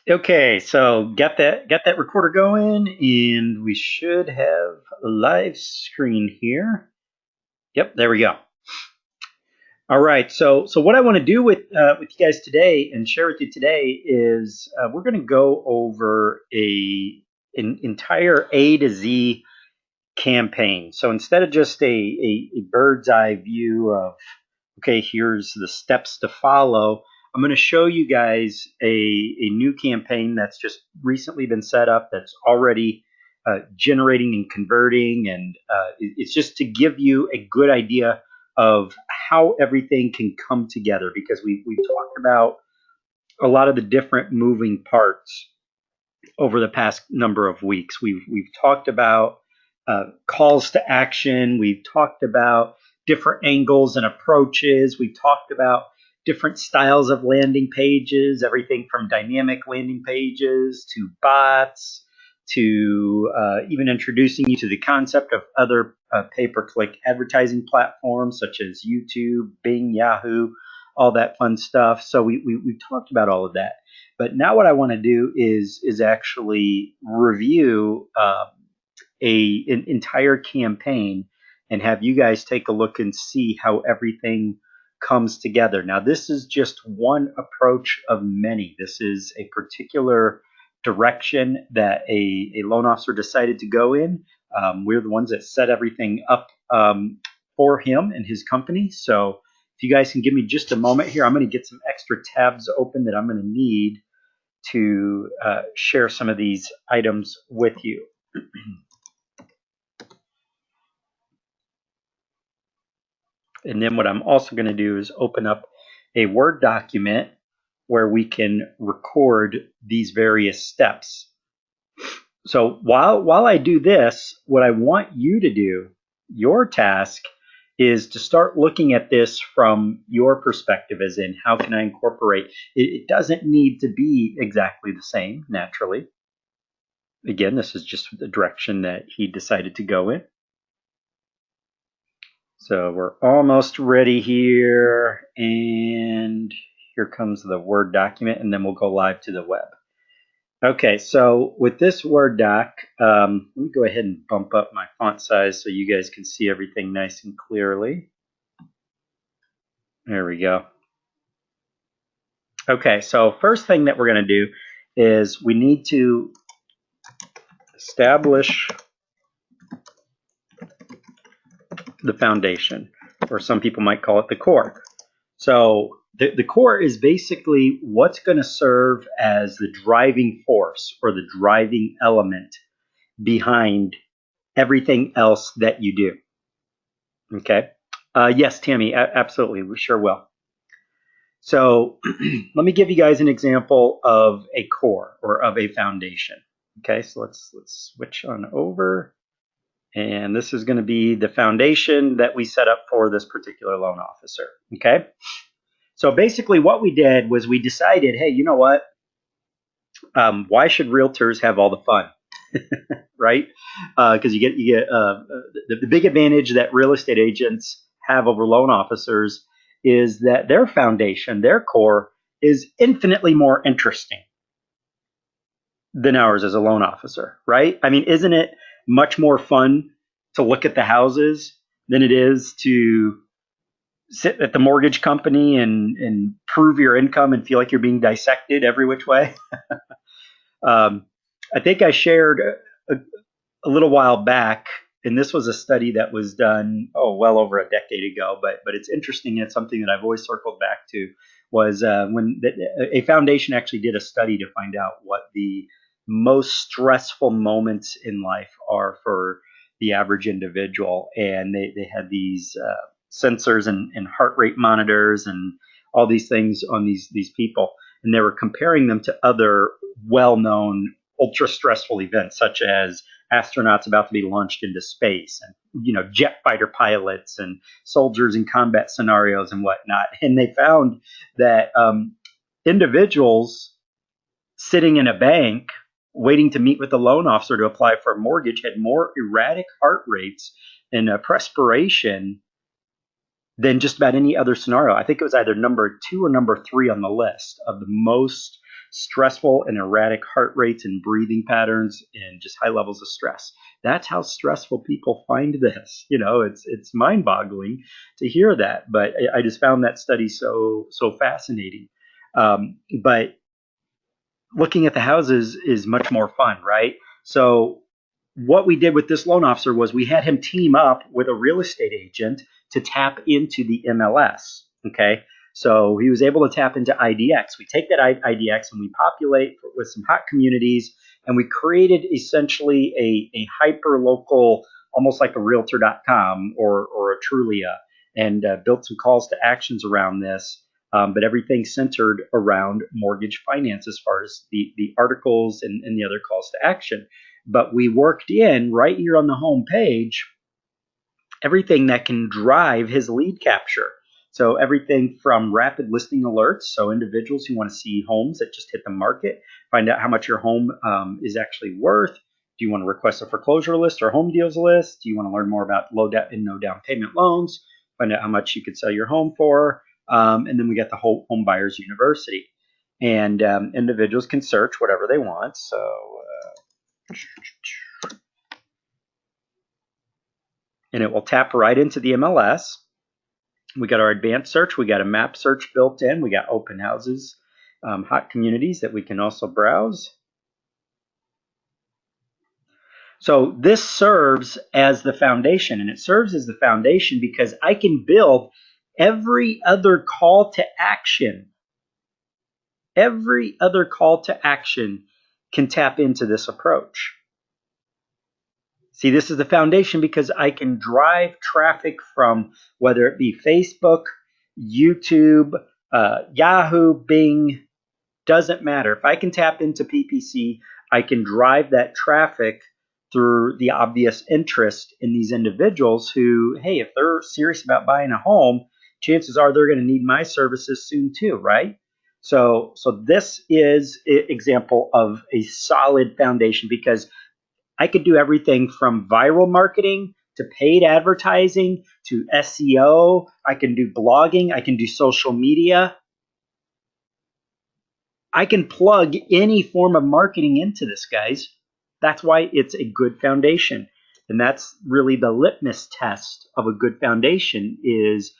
Okay, so got that recorder going, and we should have a live screen here. Yep, there we go. All right, so what I want to do with you guys today and share with you today is we're going to go over an entire A to Z campaign. So instead of just a bird's eye view of, okay, here's the steps to follow, I'm going to show you guys a new campaign that's just recently been set up that's already generating and converting. And it's just to give you a good idea of how everything can come together, because we've talked about a lot of the different moving parts over the past number of weeks. We've talked about calls to action. We've talked about different angles and approaches. We've talked about different styles of landing pages, everything from dynamic landing pages to bots to even introducing you to the concept of other pay-per-click advertising platforms such as YouTube, Bing, Yahoo, all that fun stuff. So we've talked about all of that. But now what I want to do is actually review an entire campaign and have you guys take a look and see how everything comes together. Now, this is just one approach of many. This is a particular direction that a loan officer decided to go in. We're the ones that set everything up for him and his company. So if you guys can give me just a moment here, I'm going to get some extra tabs open that I'm going to need to share some of these items with you. And then what I'm also going to do is open up a Word document where we can record these various steps. So while I do this, what I want you to do, your task, is to start looking at this from your perspective, as in, how can I incorporate? It doesn't need to be exactly the same, naturally. Again, this is just the direction that he decided to go in. So we're almost ready here, and here comes the Word document, and then we'll go live to the web. Okay, so with this Word doc, let me go ahead and bump up my font size so you guys can see everything nice and clearly. There we go. Okay, so first thing that we're going to do is we need to establish the foundation, or some people might call it the core. So the core is basically what's going to serve as the driving force or the driving element behind everything else that you do. Okay. Yes, Tammy, absolutely. We sure will. So let me give you guys an example of a core or of a foundation. Okay, so let's switch on over. And this is going to be the foundation that we set up for this particular loan officer. Okay. So basically what we did was we decided, hey, you know what? Why should realtors have all the fun? Right? Because you get the big advantage that real estate agents have over loan officers is that their foundation, their core, is infinitely more interesting than ours as a loan officer, right? I mean, isn't it much more fun to look at the houses than it is to sit at the mortgage company and prove your income and feel like you're being dissected every which way? I think I shared a little while back, and this was a study that was done, well over a decade ago, but it's interesting. It's something that I've always circled back to, was when a foundation actually did a study to find out what the most stressful moments in life are for the average individual. And they had these sensors and heart rate monitors and all these things on these people. And they were comparing them to other well-known ultra stressful events, such as astronauts about to be launched into space, and jet fighter pilots and soldiers in combat scenarios and whatnot. And they found that individuals sitting in a bank waiting to meet with the loan officer to apply for a mortgage had more erratic heart rates and perspiration than just about any other scenario. I think it was either number 2 or number 3 on the list of the most stressful and erratic heart rates and breathing patterns and just high levels of stress. That's how stressful people find this. It's mind-boggling to hear that, but I just found that study so fascinating. But looking at the houses is much more fun, right? So what we did with this loan officer was we had him team up with a real estate agent to tap into the MLS. Okay. So he was able to tap into IDX. We take that IDX and we populate with some hot communities, and we created essentially a hyper local, almost like a realtor.com or a Trulia, and built some calls to actions around this. But everything centered around mortgage finance as far as the articles and the other calls to action. But we worked in right here on the home page everything that can drive his lead capture. So everything from rapid listing alerts, so individuals who want to see homes that just hit the market, find out how much your home is actually worth. Do you want to request a foreclosure list or home deals list? Do you want to learn more about low debt and no down payment loans? Find out how much you could sell your home for. And then we got the whole Home Buyers University. And individuals can search whatever they want. So and it will tap right into the MLS. We got our advanced search. We got a map search built in. We got open houses, hot communities that we can also browse. So this serves as the foundation, and it serves as the foundation because I can build every other call to action. Every other call to action can tap into this approach. See, this is the foundation because I can drive traffic from whether it be Facebook, YouTube, Yahoo, Bing, doesn't matter. If I can tap into PPC, I can drive that traffic through the obvious interest in these individuals who, hey, if they're serious about buying a home, chances are they're going to need my services soon too, right? So this is an example of a solid foundation because I could do everything from viral marketing to paid advertising to SEO. I can do blogging. I can do social media. I can plug any form of marketing into this, guys. That's why it's a good foundation. And that's really the litmus test of a good foundation is,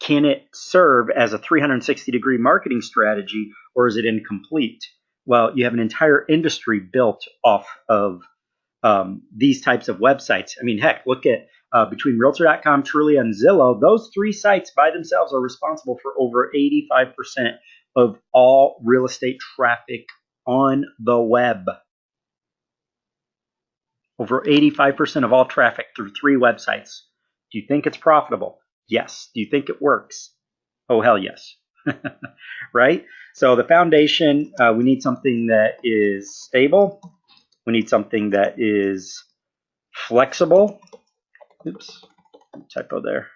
can it serve as a 360-degree marketing strategy, or is it incomplete? Well, you have an entire industry built off of these types of websites. I mean, heck, look at between Realtor.com, Trulia, and Zillow. Those 3 sites by themselves are responsible for over 85% of all real estate traffic on the web. Over 85% of all traffic through 3 websites. Do you think it's profitable? Yes. Do you think it works? Oh, hell yes. Right? So the foundation, we need something that is stable. We need something that is flexible. Oops, typo there.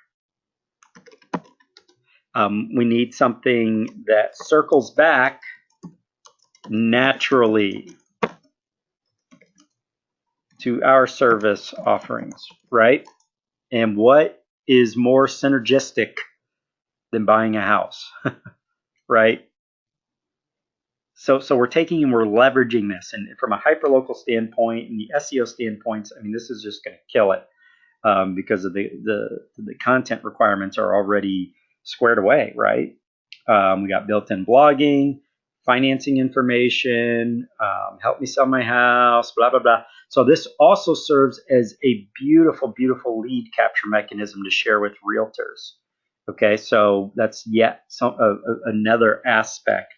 We need something that circles back naturally to our service offerings, right? And what is more synergistic than buying a house, right? So we're taking and we're leveraging this, and from a hyperlocal standpoint and the SEO standpoints, I mean, this is just going to kill it because of the content requirements are already squared away, right? We got built-in blogging, financing information, help me sell my house, blah, blah, blah. So this also serves as a beautiful, beautiful lead capture mechanism to share with realtors. Okay, so that's yet another aspect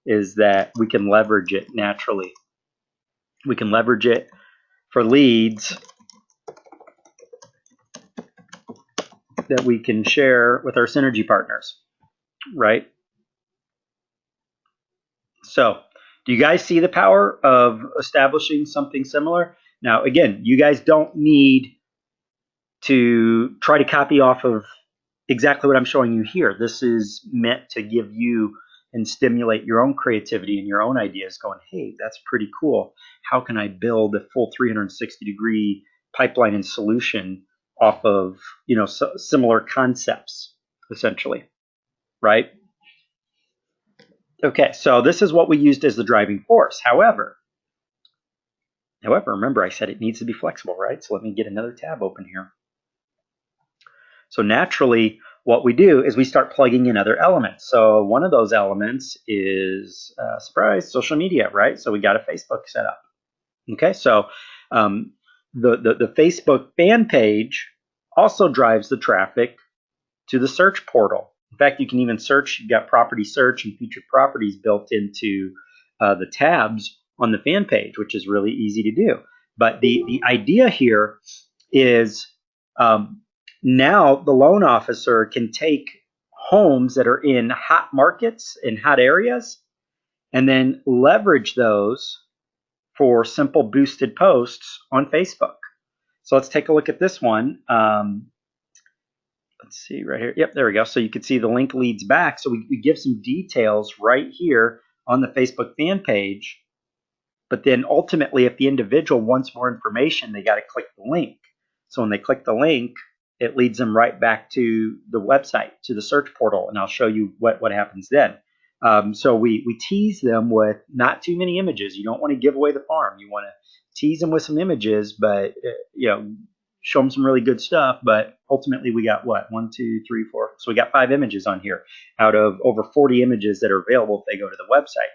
is that we can leverage it naturally. We can leverage it for leads that we can share with our synergy partners, right? So do you guys see the power of establishing something similar? Now, again, you guys don't need to try to copy off of exactly what I'm showing you here. This is meant to give you and stimulate your own creativity and your own ideas going, hey, that's pretty cool. How can I build a full 360-degree pipeline and solution off of, similar concepts, essentially, right? Okay, so this is what we used as the driving force. However, remember I said it needs to be flexible, right? So let me get another tab open here. So naturally, what we do is we start plugging in other elements. So one of those elements is, surprise, social media, right? So we got a Facebook set up. Okay, so the Facebook fan page also drives the traffic to the search portal. In fact, you can even search. You've got property search and featured properties built into the tabs on the fan page, which is really easy to do. But the idea here is now the loan officer can take homes that are in hot markets, in hot areas, and then leverage those for simple boosted posts on Facebook. So let's take a look at this one. Let's see right here. Yep, there we go. So you can see the link leads back. So we give some details right here on the Facebook fan page. But then ultimately, if the individual wants more information, they got to click the link. So when they click the link, it leads them right back to the website, to the search portal. And I'll show you what happens then. So we tease them with not too many images. You don't want to give away the farm. You want to tease them with some images, but show them some really good stuff. But ultimately, we got what? 1, 2, 3, 4. So we got 5 images on here out of over 40 images that are available if they go to the website.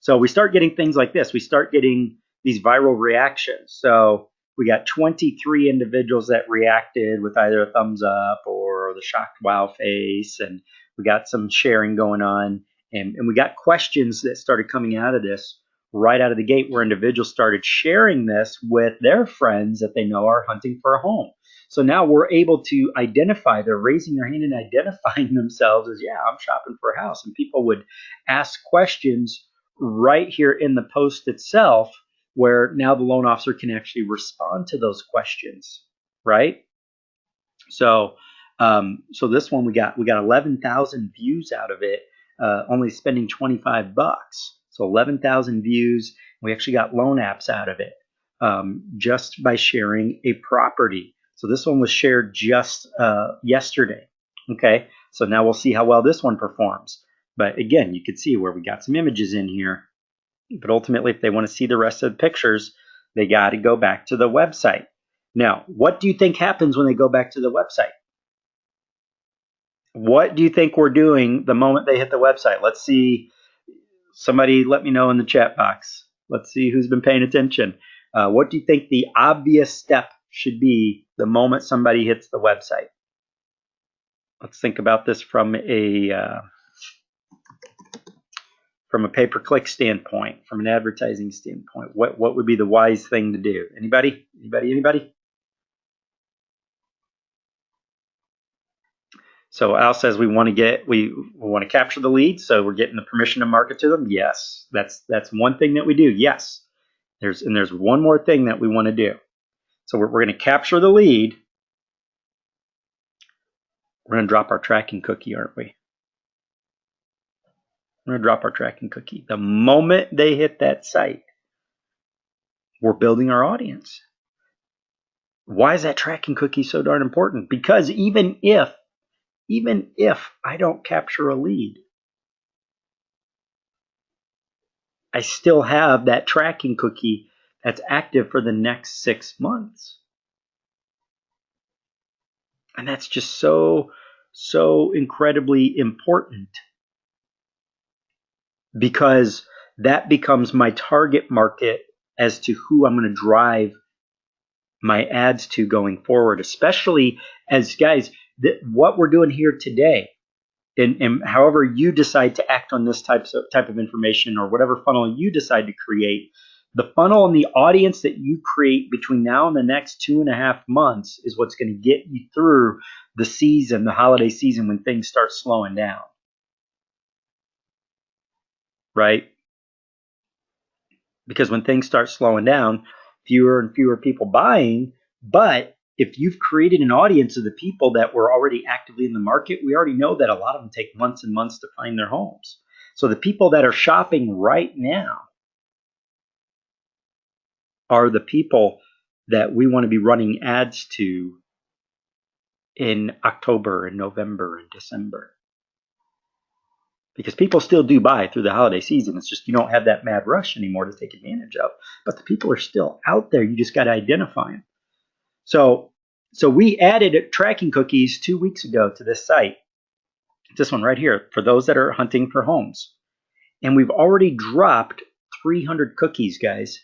So we start getting things like this. We start getting these viral reactions. So we got 23 individuals that reacted with either a thumbs up or the shocked wow face, and we got some sharing going on. And we got questions that started coming out of this right out of the gate, where individuals started sharing this with their friends that they know are hunting for a home. So now we're able to identify, they're raising their hand and identifying themselves as, yeah, I'm shopping for a house. And people would ask questions right here in the post itself, where now the loan officer can actually respond to those questions, right? So this one we got 11,000 views out of it, only spending $25. So 11,000 views. We actually got loan apps out of it just by sharing a property. So this one was shared just yesterday. Okay, so now we'll see how well this one performs. But again, you can see where we got some images in here. But ultimately, if they want to see the rest of the pictures, they got to go back to the website. Now, what do you think happens when they go back to the website? What do you think we're doing the moment they hit the website? Let's see. Somebody let me know in the chat box. Let's see who's been paying attention. What do you think the obvious step should be the moment somebody hits the website? Let's think about this from a pay-per-click standpoint, from an advertising standpoint. What would be the wise thing to do? Anybody? So Al says we want to capture the leads, so we're getting the permission to market to them. Yes, that's one thing that we do. Yes, there's one more thing that we want to do. So we're going to capture the lead. We're going to drop our tracking cookie, aren't we? We're going to drop our tracking cookie. The moment they hit that site, we're building our audience. Why is that tracking cookie so darn important? Because even if I don't capture a lead, I still have that tracking cookie that's active for the next 6 months. And that's just so incredibly important, because that becomes my target market as to who I'm going to drive my ads to going forward, especially as, guys, what we're doing here today, and however you decide to act on this type of information, or whatever funnel you decide to create, the funnel and the audience that you create between now and the next 2.5 months is what's going to get you through the season, the holiday season, when things start slowing down. Right? Because when things start slowing down, fewer and fewer people buying. But if you've created an audience of the people that were already actively in the market, we already know that a lot of them take months and months to find their homes. So the people that are shopping right now are the people that we want to be running ads to in October and November and December. Because people still do buy through the holiday season. It's just you don't have that mad rush anymore to take advantage of. But the people are still out there. You just got to identify them. So we added tracking cookies 2 weeks ago to this site. This one right here for those that are hunting for homes. And we've already dropped 300 cookies, guys.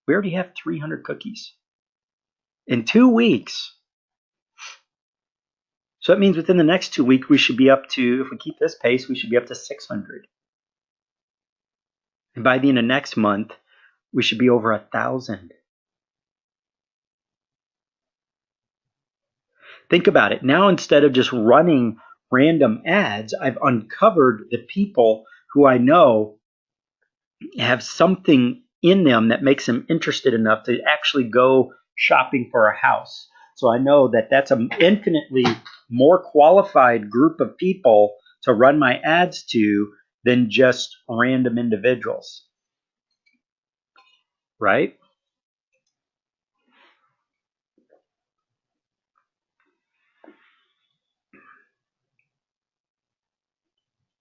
We already have 300 cookies in 2 weeks. So that means within the next 2 weeks, we should be up to, if we keep this pace, we should be up to 600. And by the end of next month, we should be over 1,000. Think about it. Now, instead of just running random ads, I've uncovered the people who I know have something in them that makes them interested enough to actually go shopping for a house. So I know that that's an infinitely more qualified group of people to run my ads to than just random individuals. Right?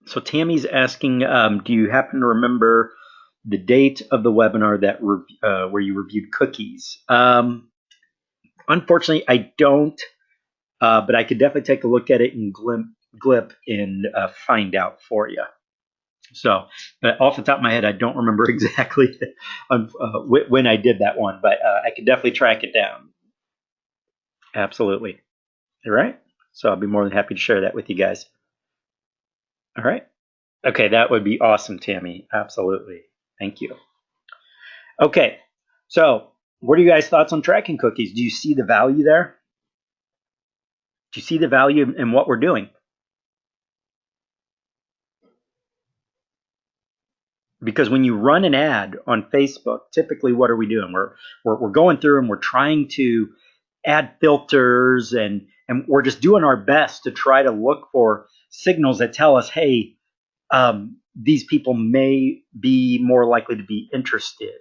So Tammy's asking, do you happen to remember the date of the webinar that where you reviewed cookies? Unfortunately, I don't, but I could definitely take a look at it in Glip and find out for you. So off the top of my head, I don't remember exactly when I did that one, but I could definitely track it down. Absolutely. All right. So I'll be more than happy to share that with you guys. All right. Okay, that would be awesome, Tammy. Absolutely. Thank you. Okay, so what are you guys' thoughts on tracking cookies? Do you see the value there? Do you see the value in what we're doing? Because when you run an ad on Facebook, typically what are we doing? We're going through and we're trying to add filters and we're just doing our best to try to look for signals that tell us, hey, these people may be more likely to be interested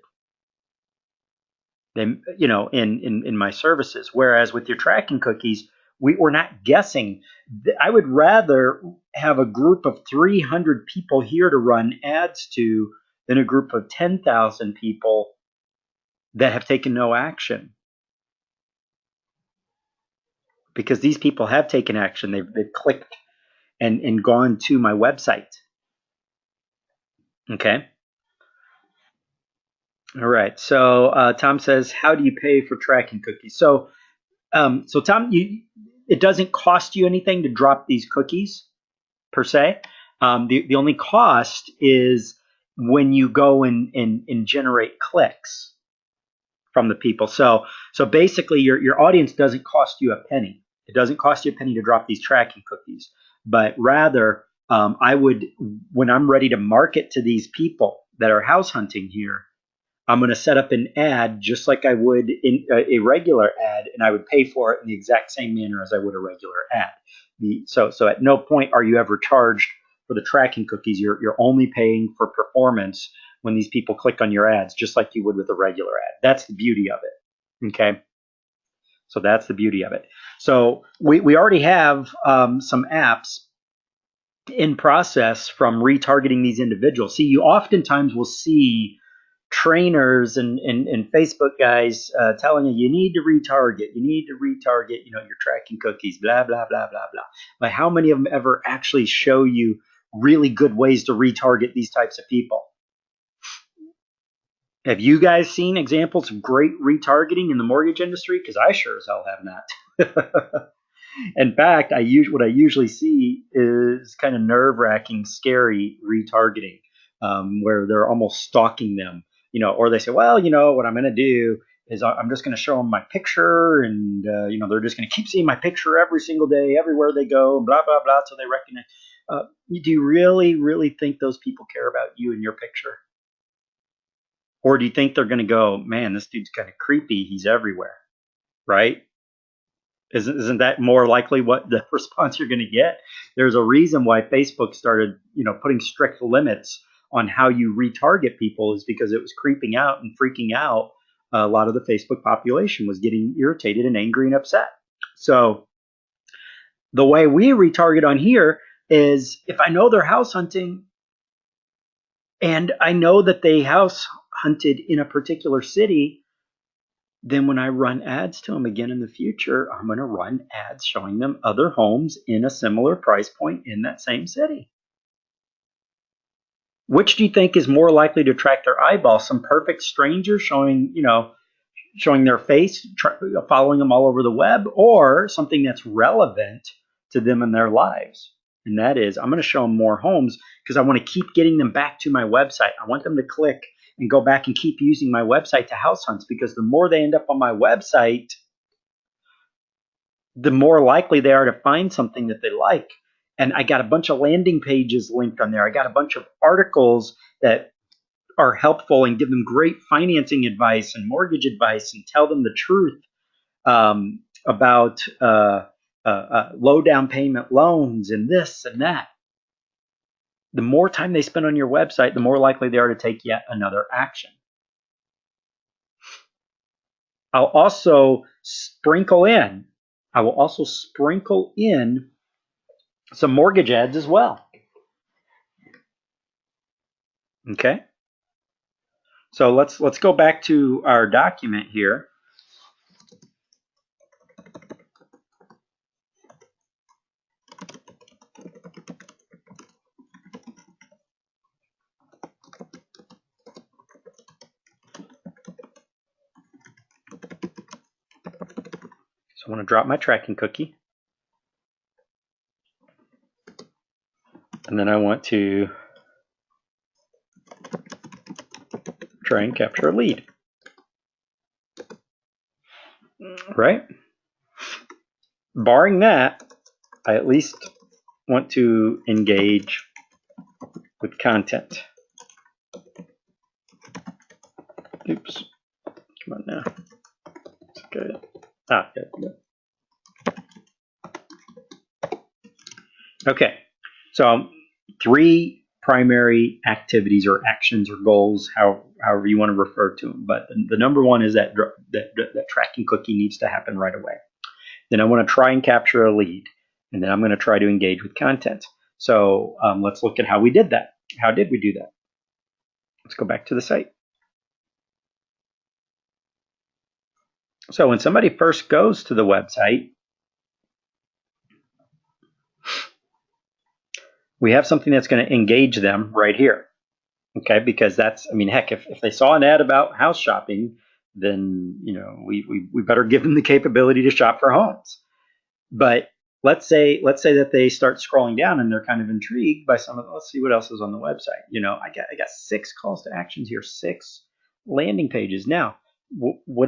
than, in my services. Whereas with your tracking cookies, we're not guessing. I would rather have a group of 300 people here to run ads to than a group of 10,000 people that have taken no action. Because these people have taken action. They've clicked and gone to my website. Okay. All right. So Tom says, how do you pay for tracking cookies? So Tom, it doesn't cost you anything to drop these cookies per se. The only cost is when you go and generate clicks from the people. So basically, your audience doesn't cost you a penny. It doesn't cost you a penny to drop these tracking cookies, but rather, I would, when I'm ready to market to these people that are house hunting here, I'm going to set up an ad just like I would in a regular ad, and I would pay for it in the exact same manner as I would a regular ad. So at no point are you ever charged for the tracking cookies. You're only paying for performance when these people click on your ads, just like you would with a regular ad. That's the beauty of it. Okay. So that's the beauty of it. So we already have some apps in process from retargeting these individuals. See, you oftentimes will see trainers and Facebook guys telling you need to retarget, your tracking cookies, blah, blah, blah, blah, blah. But how many of them ever actually show you really good ways to retarget these types of people? Have you guys seen examples of great retargeting in the mortgage industry? Because I sure as hell have not. In fact, what I usually see is kind of nerve-wracking, scary retargeting, where they're almost stalking them, or they say, well, what I'm going to do is I'm just going to show them my picture, and they're just going to keep seeing my picture every single day, everywhere they go, and blah blah blah, so they recognize. Do you really, really think those people care about you and your picture, or do you think they're going to go, man, this dude's kind of creepy, he's everywhere, right? Isn't that more likely what the response you're going to get? There's a reason why Facebook started, putting strict limits on how you retarget people, is because it was creeping out and freaking out. A lot of the Facebook population was getting irritated and angry and upset. So the way we retarget on here is, if I know they're house hunting and I know that they house hunted in a particular city, then when I run ads to them again in the future, I'm going to run ads showing them other homes in a similar price point in that same city. Which do you think is more likely to attract their eyeball? Some perfect stranger showing their face, following them all over the web, or something that's relevant to them in their lives? And that is, I'm going to show them more homes because I want to keep getting them back to my website. I want them to click and go back and keep using my website to house hunts, because the more they end up on my website, the more likely they are to find something that they like. And I got a bunch of landing pages linked on there. I got a bunch of articles that are helpful and give them great financing advice and mortgage advice and tell them the truth about low down payment loans and this and that. The more time they spend on your website, the more likely they are to take yet another action. I will also sprinkle in some mortgage ads as well. Okay. So let's go back to our document here. So I want to drop my tracking cookie. And then I want to try and capture a lead. Right? Barring that, I at least want to engage with content. Oops. Come on now. It's good. Good. Okay. So 3 primary activities or actions or goals, however you want to refer to them. But the number one is that tracking cookie needs to happen right away. Then I want to try and capture a lead. And then I'm going to try to engage with content. So let's look at how we did that. How did we do that? Let's go back to the site. So when somebody first goes to the website, we have something that's going to engage them right here. Okay, because that's, heck, if they saw an ad about house shopping, then we better give them the capability to shop for homes. But let's say that they start scrolling down and they're kind of intrigued by some of. Let's see what else is on the website. I got 6 calls to actions here, 6 landing pages. Now,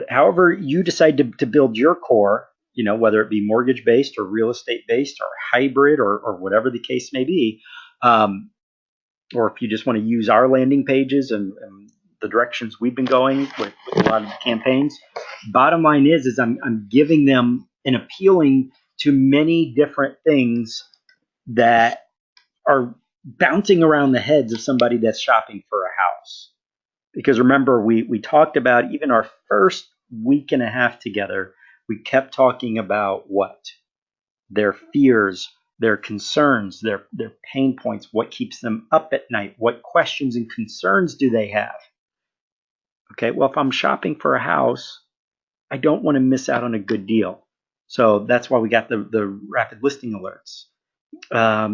however you decide to build your core, whether it be mortgage based or real estate based or hybrid or whatever the case may be, or if you just want to use our landing pages and the directions we've been going with a lot of the campaigns. Bottom line is I'm giving them and appealing to many different things that are bouncing around the heads of somebody that's shopping for a house. Because remember, we talked about, even our first week and a half together, we kept talking about what? Their fears, their concerns, their pain points, what keeps them up at night, what questions and concerns do they have? Okay, well, if I'm shopping for a house, I don't want to miss out on a good deal. So that's why we got the rapid listing alerts. A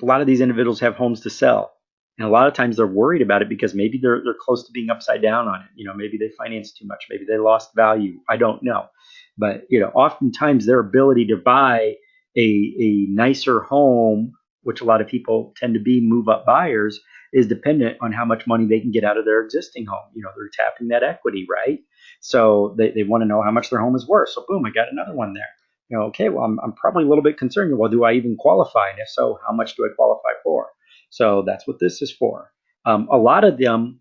lot of these individuals have homes to sell. And a lot of times they're worried about it because maybe they're close to being upside down on it. Maybe they financed too much. Maybe they lost value. I don't know. But, oftentimes their ability to buy a nicer home, which a lot of people tend to be move-up buyers, is dependent on how much money they can get out of their existing home. They're tapping that equity, right? So they want to know how much their home is worth. So boom, I got another one there. Okay, well, I'm probably a little bit concerned. Well, do I even qualify? And if so, how much do I qualify for? So that's what this is for. A lot of them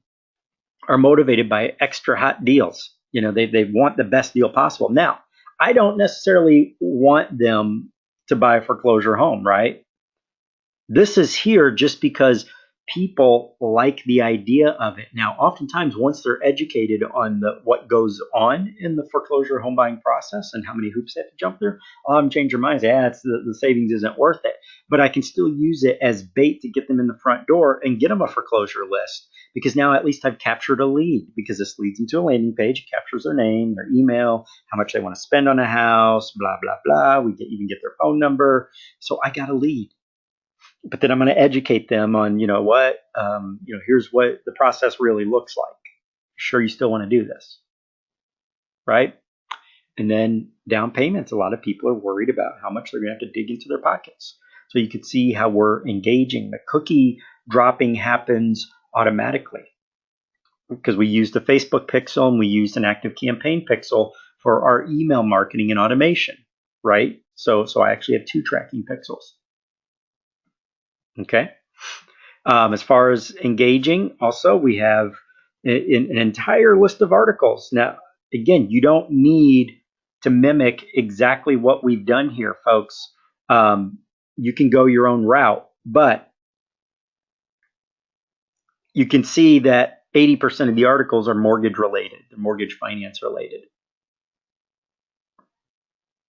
are motivated by extra hot deals. They want the best deal possible. Now, I don't necessarily want them to buy a foreclosure home, right? This is here just because people like the idea of it. Now, oftentimes, once they're educated on what goes on in the foreclosure home buying process and how many hoops they have to jump through, a lot of them change their minds. Yeah, the savings isn't worth it. But I can still use it as bait to get them in the front door and get them a foreclosure list, because now at least I've captured a lead, because this leads into a landing page. It captures their name, their email, how much they want to spend on a house, blah, blah, blah. We even get their phone number. So I got a lead. But then I'm going to educate them on, here's what the process really looks like. Sure, you still want to do this, right? And then down payments. A lot of people are worried about how much they're going to have to dig into their pockets. So you could see how we're engaging. The cookie dropping happens automatically because we used the Facebook pixel and we used an active campaign pixel for our email marketing and automation, right? So I actually have 2 tracking pixels. Okay. As far as engaging, also we have an entire list of articles. Now, again, you don't need to mimic exactly what we've done here, folks. You can go your own route, but you can see that 80% of the articles are mortgage related, mortgage finance related,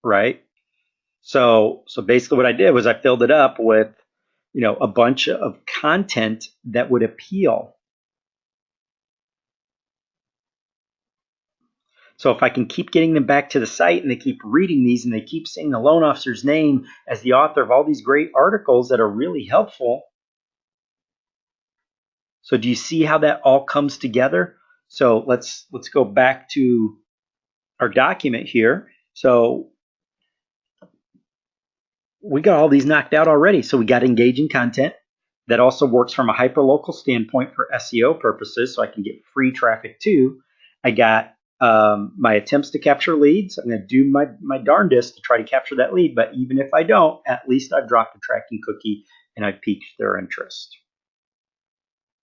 right? So basically what I did was I filled it up with, a bunch of content that would appeal. So if I can keep getting them back to the site and they keep reading these and they keep seeing the loan officer's name as the author of all these great articles that are really helpful. So do you see how that all comes together? So let's go back to our document here. So we got all these knocked out already. So we got engaging content that also works from a hyperlocal standpoint for SEO purposes, so I can get free traffic too. I got my attempts to capture leads. I'm going to do my darndest to try to capture that lead, but even if I don't, at least I've dropped a tracking cookie and I've piqued their interest.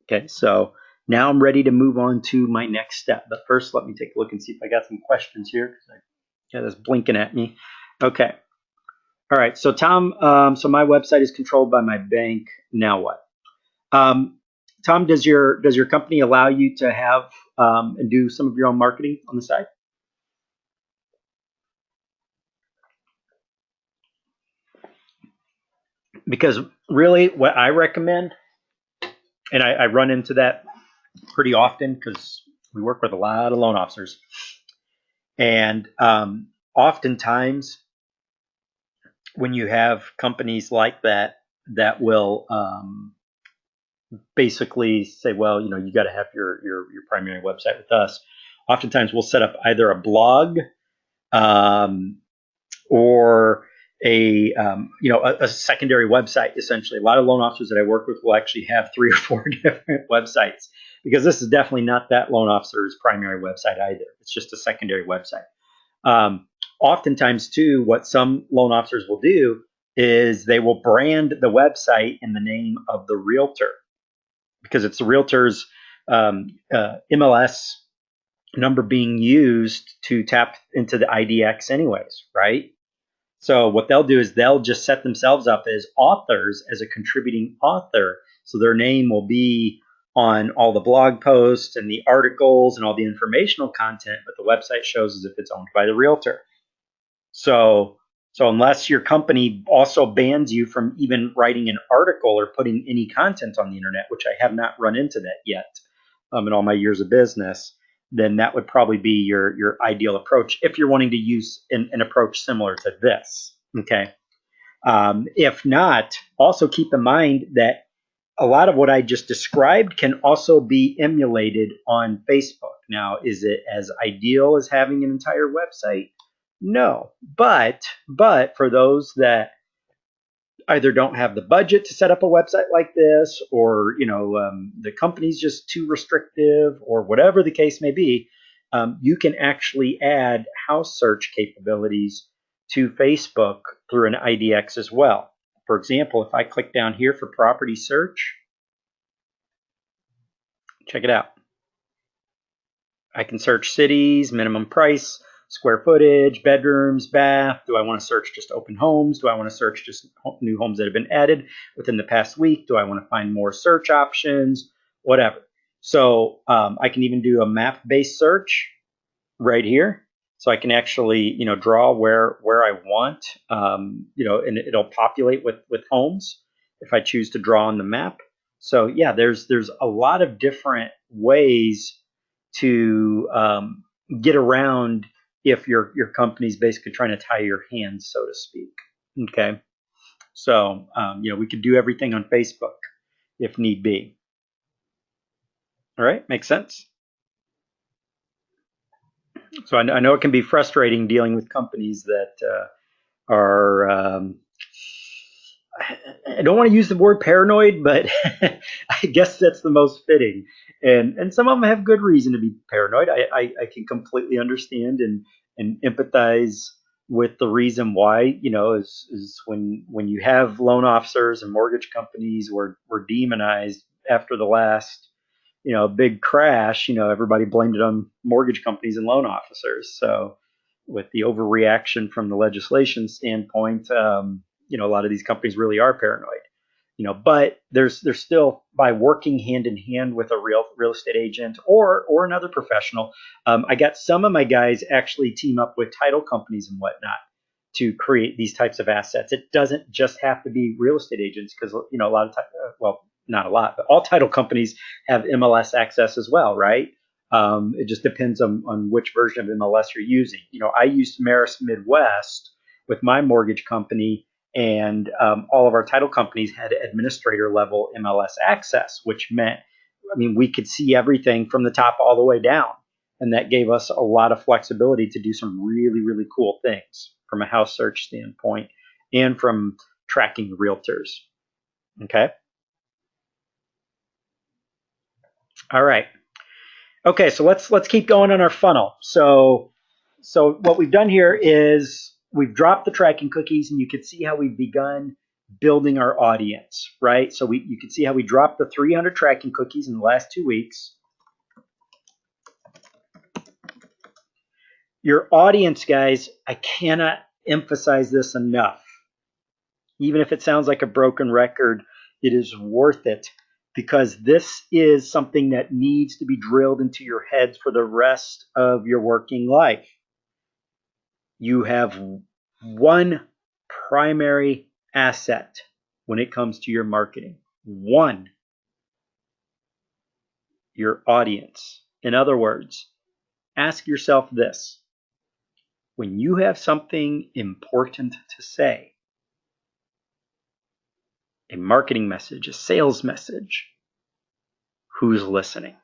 Okay, so now I'm ready to move on to my next step. But first, let me take a look and see if I got some questions here, because I got this blinking at me. Okay. All right, so Tom, so my website is controlled by my bank. Now what? Tom, does your company allow you to have and do some of your own marketing on the side? Because really, what I recommend, and I run into that pretty often because we work with a lot of loan officers, and oftentimes when you have companies like that will basically say, well, you got to have your primary website with us. Oftentimes we'll set up either a blog or a secondary website. Essentially, a lot of loan officers that I work with will actually have 3 or 4 different websites, because this is definitely not that loan officer's primary website either. It's just a secondary website. Oftentimes too, what some loan officers will do is they will brand the website in the name of the realtor, because it's the realtor's MLS number being used to tap into the IDX anyways, right? So what they'll do is they'll just set themselves up as authors, as a contributing author. So their name will be on all the blog posts and the articles and all the informational content, but the website shows as if it's owned by the realtor. So unless your company also bans you from even writing an article or putting any content on the internet, which I have not run into that yet in all my years of business, then that would probably be your ideal approach if you're wanting to use an approach similar to this. Okay. If not, also keep in mind that a lot of what I just described can also be emulated on Facebook. Now, is it as ideal as having an entire website? No, but for those that either don't have the budget to set up a website like this, or the company's just too restrictive, or whatever the case may be, you can actually add house search capabilities to Facebook through an IDX as well. For example, if I click down here for property search, check it out. I can search cities, minimum price, square footage, bedrooms, bath? Do I want to search just open homes? Do I want to search just new homes that have been added within the past week? Do I want to find more search options? Whatever. So I can even do a map-based search right here. So I can actually, draw where I want, and it'll populate with homes if I choose to draw on the map. So yeah, there's a lot of different ways to get around if your company's basically trying to tie your hands, so to speak. Okay, so we could do everything on Facebook if need be. All right, makes sense. So I know it can be frustrating dealing with companies that are. I don't want to use the word paranoid, but I guess that's the most fitting. And some of them have good reason to be paranoid. I can completely understand and empathize with the reason why. Is when you have loan officers and mortgage companies were demonized after the last big crash. Everybody blamed it on mortgage companies and loan officers. So with the overreaction from the legislation standpoint, a lot of these companies really are paranoid. But there's still, by working hand in hand with a real estate agent or another professional. I got some of my guys actually team up with title companies and whatnot to create these types of assets. It doesn't just have to be real estate agents, because a lot of times, well, not a lot, but all title companies have MLS access as well, right? It just depends on which version of MLS you're using. I used Maris Midwest with my mortgage company, and all of our title companies had administrator level MLS access, which meant, we could see everything from the top all the way down. And that gave us a lot of flexibility to do some really, really cool things from a house search standpoint and from tracking realtors. Okay. All right. Okay, so let's keep going on our funnel. So what we've done here is we've dropped the tracking cookies, and you can see how we've begun building our audience, right? So you can see how we dropped the 300 tracking cookies in the last 2 weeks. Your audience, guys, I cannot emphasize this enough. Even if it sounds like a broken record, it is worth it, because this is something that needs to be drilled into your heads for the rest of your working life. You have one primary asset when it comes to your marketing. One, your audience. In other words, ask yourself this: when you have something important to say, a marketing message, a sales message, who's listening?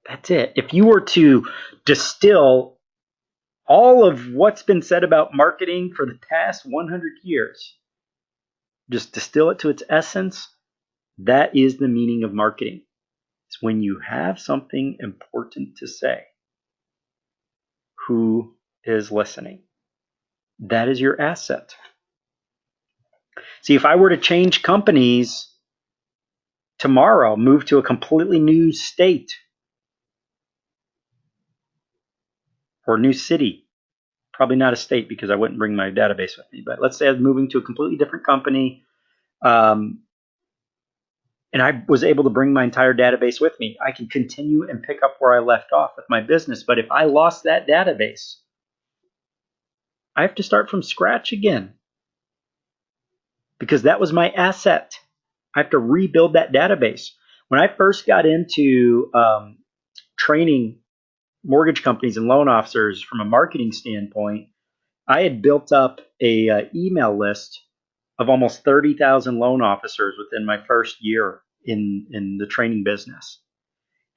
That's it. If you were to distill all of what's been said about marketing for the past 100 years, just distill it to its essence, that is the meaning of marketing. It's when you have something important to say, who is listening? That is your asset. See, if I were to change companies tomorrow, move to a completely new state or new city, probably not a state because I wouldn't bring my database with me, but let's say I'm moving to a completely different company, and I was able to bring my entire database with me, I can continue and pick up where I left off with my business. But if I lost that database, I have to start from scratch again, because that was my asset. I have to rebuild that database. When I first got into training mortgage companies and loan officers from a marketing standpoint, I had built up a email list of almost 30,000 loan officers within my first year in the training business.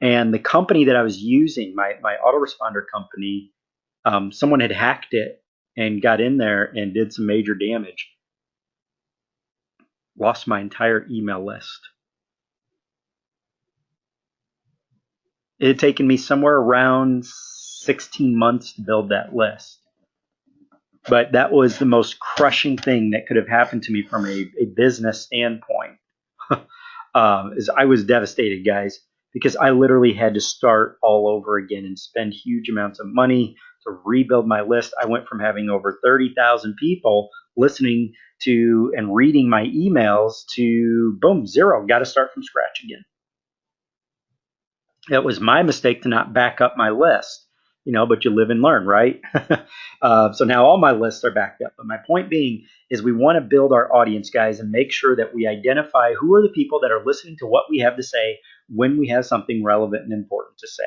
And the company that I was using, my autoresponder company, someone had hacked it and got in there and did some major damage. Lost my entire email list. It had taken me somewhere around 16 months to build that list. But that was the most crushing thing that could have happened to me from a business standpoint. Is I was devastated, guys. because I literally had to start all over again and spend huge amounts of money to rebuild my list. I went from having over 30,000 people listening to and reading my emails to boom, zero. Got to start from scratch again. It was my mistake to not back up my list, but you live and learn, right? So now all my lists are backed up. But my point being is we want to build our audience, guys, and make sure that we identify who are the people that are listening to what we have to say when we have something relevant and important to say.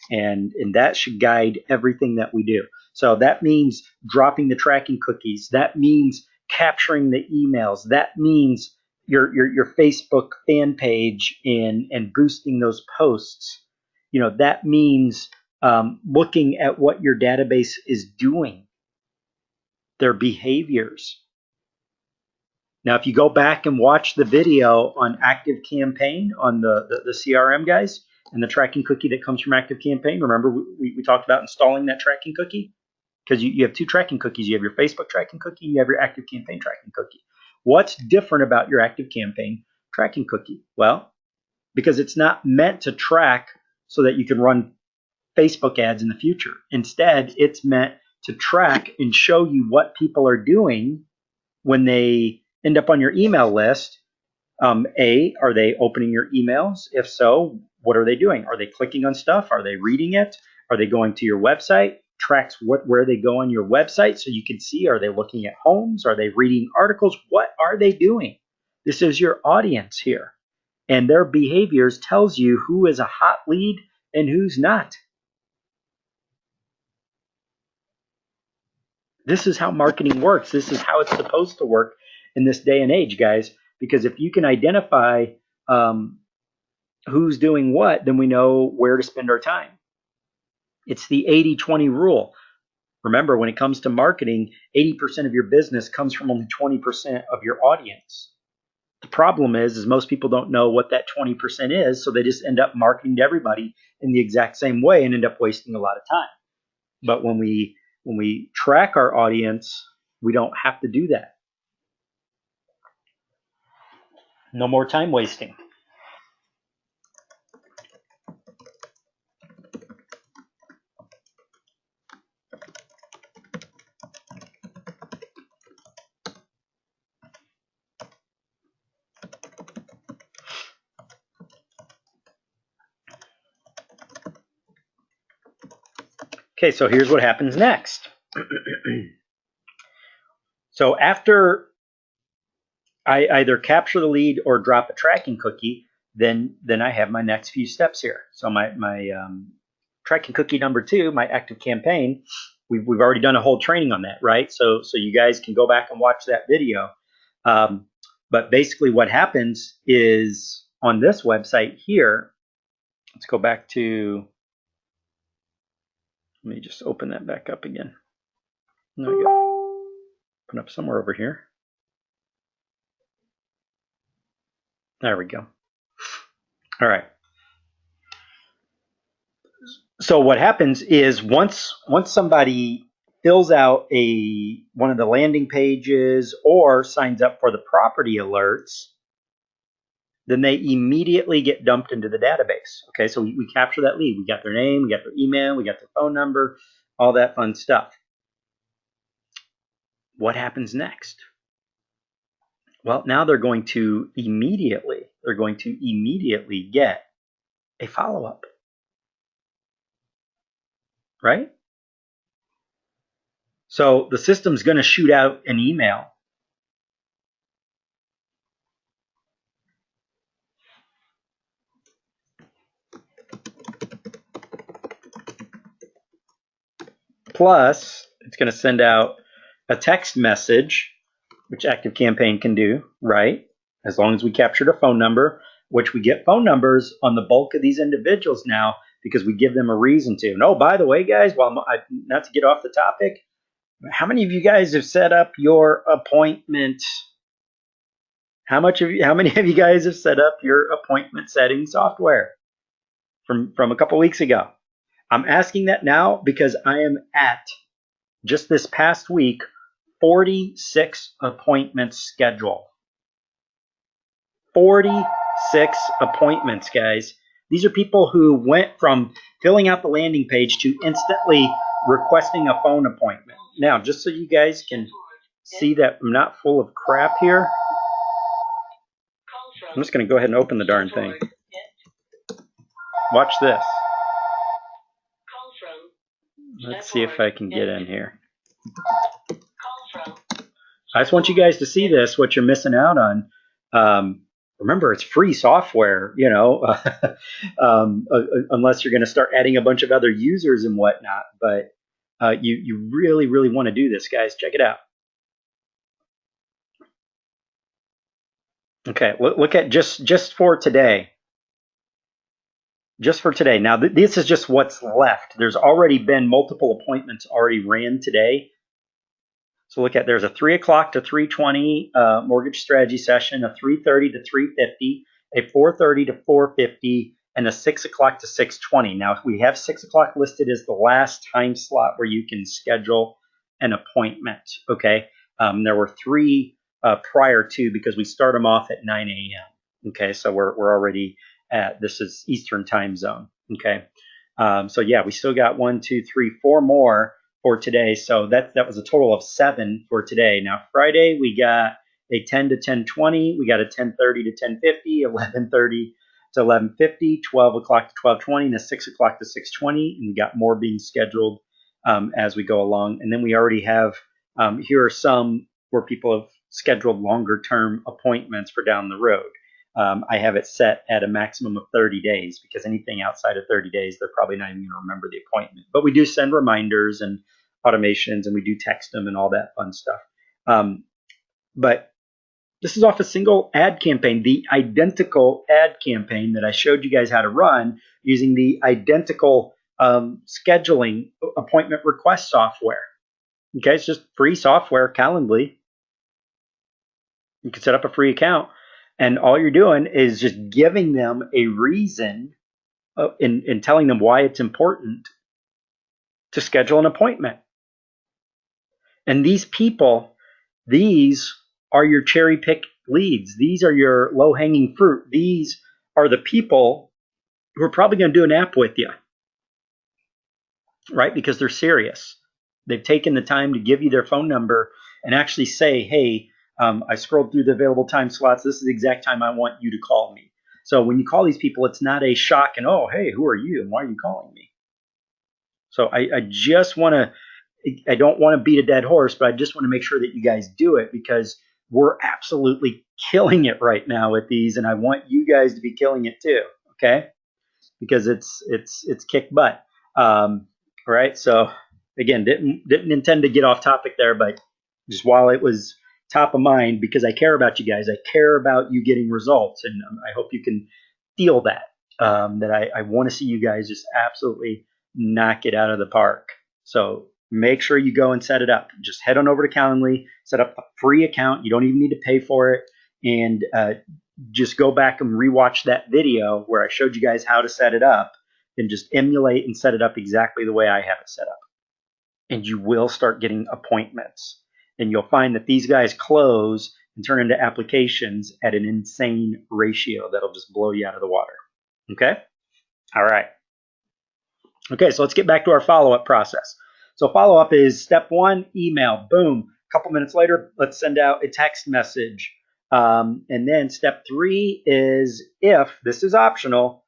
And that should guide everything that we do. So that means dropping the tracking cookies. That means capturing the emails. That means your Facebook fan page and boosting those posts. That means looking at what your database is doing, their behaviors. Now, if you go back and watch the video on ActiveCampaign on the CRM, guys, and the tracking cookie that comes from ActiveCampaign, remember we talked about installing that tracking cookie? Because you have two tracking cookies. You have your Facebook tracking cookie, and you have your ActiveCampaign tracking cookie. What's different about your ActiveCampaign tracking cookie? Well, because it's not meant to track so that you can run Facebook ads in the future. Instead, it's meant to track and show you what people are doing when they end up on your email list. Are they opening your emails? If so, what are they doing? Are they clicking on stuff? Are they reading it? Are they going to your website? Tracks where they go on your website so you can see, are they looking at homes? Are they reading articles? What are they doing? This is your audience here. And their behaviors tells you who is a hot lead and who's not. This is how marketing works. This is how it's supposed to work in this day and age, guys. Because if you can identify who's doing what, then we know where to spend our time. It's the 80-20 rule. Remember, when it comes to marketing, 80% of your business comes from only 20% of your audience. The problem is most people don't know what that 20% is, so they just end up marketing to everybody in the exact same way and end up wasting a lot of time. But when we track our audience, we don't have to do that. No more time wasting. Okay, so here's what happens next. So after I either capture the lead or drop a tracking cookie, then I have my next few steps here. So my tracking cookie number 2, my ActiveCampaign, we've already done a whole training on that, right? So you guys can go back and watch that video. But basically what happens is on this website here, let's go back to, let me just open that back up again. There we go. Open up somewhere over here. There we go. All right. So what happens is once somebody fills out one of the landing pages or signs up for the property alerts, then they immediately get dumped into the database. Okay, so we capture that lead. We got their name, we got their email, we got their phone number, all that fun stuff. What happens next? Well, now they're going to immediately get a follow-up. Right? So the system's going to shoot out an email. Plus, it's going to send out a text message, which ActiveCampaign can do, right? As long as we captured a phone number, which we get phone numbers on the bulk of these individuals now because we give them a reason to. And oh, by the way, guys, not to get off the topic, how many of you guys have set up your appointment? How many of you guys have set up your appointment setting software from a couple weeks ago? I'm asking that now because I am at, just this past week, 46 appointments scheduled. 46 appointments, guys. These are people who went from filling out the landing page to instantly requesting a phone appointment. Now, just so you guys can see that I'm not full of crap here, I'm just going to go ahead and open the darn thing. Watch this. Let's see if I can get in here. I just want you guys to see this, what you're missing out on. Remember, it's free software, you know, unless you're going to start adding a bunch of other users and whatnot. But you really, really want to do this, guys. Check it out. Okay, look at just for today. Just for today. Now, this is just what's left. There's already been multiple appointments already ran today. So look at, there's a 3 o'clock to 3:20 mortgage strategy session, a 3:30 to 3:50, a 4:30 to 4:50, and a 6 o'clock to 6:20. Now, if we have 6 o'clock listed as the last time slot where you can schedule an appointment, okay? There were 3 prior to, because we start them off at 9 a.m. Okay, so we're already at, this is Eastern time zone. Okay, so yeah, we still got 1, 2, 3, 4 more for today. So that was a total of 7 for today. Now Friday we got a 10 to 10:20, we got a 10:30 to 10:50, 11:30 to 11:50, 12 o'clock to 12:20, and a 6 o'clock to 6:20, and we got more being scheduled as we go along. And then we already have here are some where people have scheduled longer term appointments for down the road. I have it set at a maximum of 30 days because anything outside of 30 days, they're probably not even going to remember the appointment. But we do send reminders and automations, and we do text them and all that fun stuff. But this is off a single ad campaign, the identical ad campaign that I showed you guys how to run using the identical scheduling appointment request software. Okay, it's just free software, Calendly. You can set up a free account. And all you're doing is just giving them a reason and telling them why it's important to schedule an appointment. And these people, these are your cherry pick leads. These are your low hanging fruit. These are the people who are probably going to do an app with you, right? Because they're serious. They've taken the time to give you their phone number and actually say, hey, I scrolled through the available time slots. This is the exact time I want you to call me. So when you call these people, it's not a shock and, oh, hey, who are you and why are you calling me? So I just want to, I don't want to beat a dead horse, but I just want to make sure that you guys do it because we're absolutely killing it right now with these, and I want you guys to be killing it too, okay? Because it's kick butt. Right? So again, didn't intend to get off topic there, but just while it was top of mind, because I care about you guys, I care about you getting results, and I hope you can feel that. That I want to see you guys just absolutely knock it out of the park. So make sure you go and set it up. Just head on over to Calendly, set up a free account. You don't even need to pay for it, and just go back and rewatch that video where I showed you guys how to set it up, and just emulate and set it up exactly the way I have it set up. And you will start getting appointments. And you'll find that these guys close and turn into applications at an insane ratio that'll just blow you out of the water. Okay? All right. Okay, so let's get back to our follow-up process. So follow-up is step 1, email. Boom. A couple minutes later, let's send out a text message. And then step 3 is, if this is optional,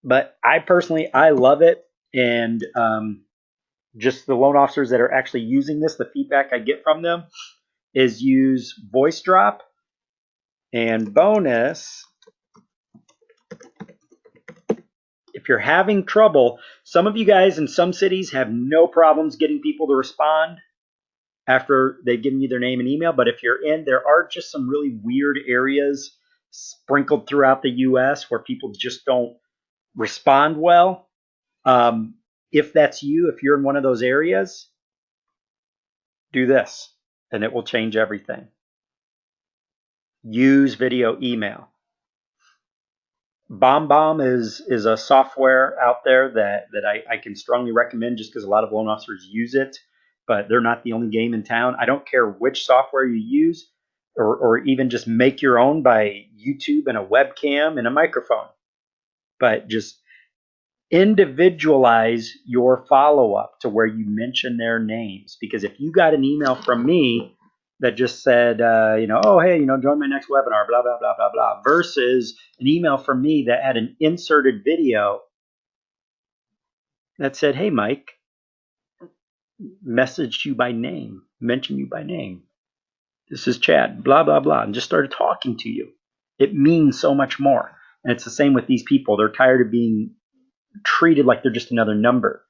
but I personally, I love it. And just the loan officers that are actually using this, the feedback I get from them is use voice drop. And bonus, if you're having trouble, some of you guys in some cities have no problems getting people to respond after they've given you their name and email. But if you're in, there are just some really weird areas sprinkled throughout the US where people just don't respond well. If that's you, if you're in one of those areas, do this and it will change everything. Use video email. BombBomb is a software out there that I can strongly recommend just because a lot of loan officers use it, but they're not the only game in town. I don't care which software you use, or even just make your own by YouTube and a webcam and a microphone. but just individualize your follow-up to where you mention their names. Because if you got an email from me that just said, oh, hey, join my next webinar, blah, blah, blah, blah, blah, versus an email from me that had an inserted video that said, hey, Mike, messaged you by name, mentioned you by name. This is Chad, blah, blah, blah, and just started talking to you. It means so much more. And it's the same with these people. They're tired of being treated like they're just another number.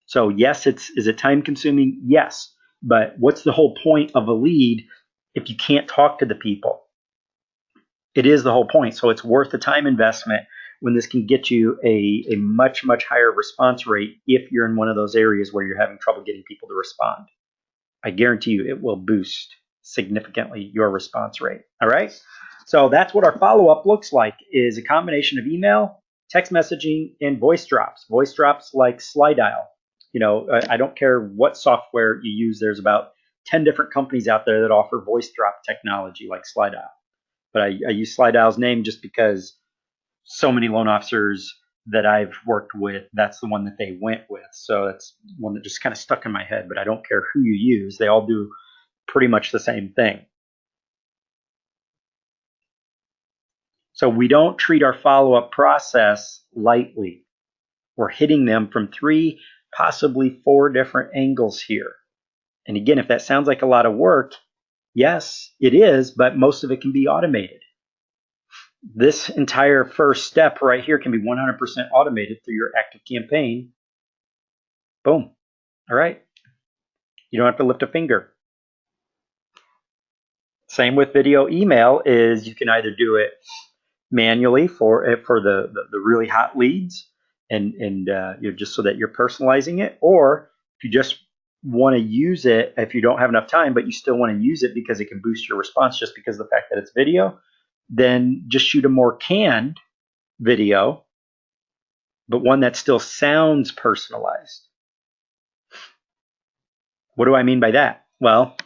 So yes, is it time consuming? Yes. But what's the whole point of a lead if you can't talk to the people? It is the whole point. So it's worth the time investment when this can get you a much, much higher response rate if you're in one of those areas where you're having trouble getting people to respond. I guarantee you it will boost significantly your response rate. All right. So that's what our follow-up looks like, is a combination of email, text messaging, and voice drops. Voice drops like SlideDial. I don't care what software you use. There's about 10 different companies out there that offer voice drop technology like SlideDial. But I use SlideDial's name just because so many loan officers that I've worked with, that's the one that they went with. So that's one that just kind of stuck in my head, but I don't care who you use. They all do pretty much the same thing. So we don't treat our follow-up process lightly. We're hitting them from 3, possibly 4 different angles here. And again, if that sounds like a lot of work, yes, it is, but most of it can be automated. This entire first step right here can be 100% automated through your ActiveCampaign. Boom. All right. You don't have to lift a finger. Same with video email, is you can either do it manually for the really hot leads and just so that you're personalizing it, or if you just want to use it, if you don't have enough time but you still want to use it because it can boost your response just because of the fact that it's video, then just shoot a more canned video, but one that still sounds personalized. What do I mean by that? Well,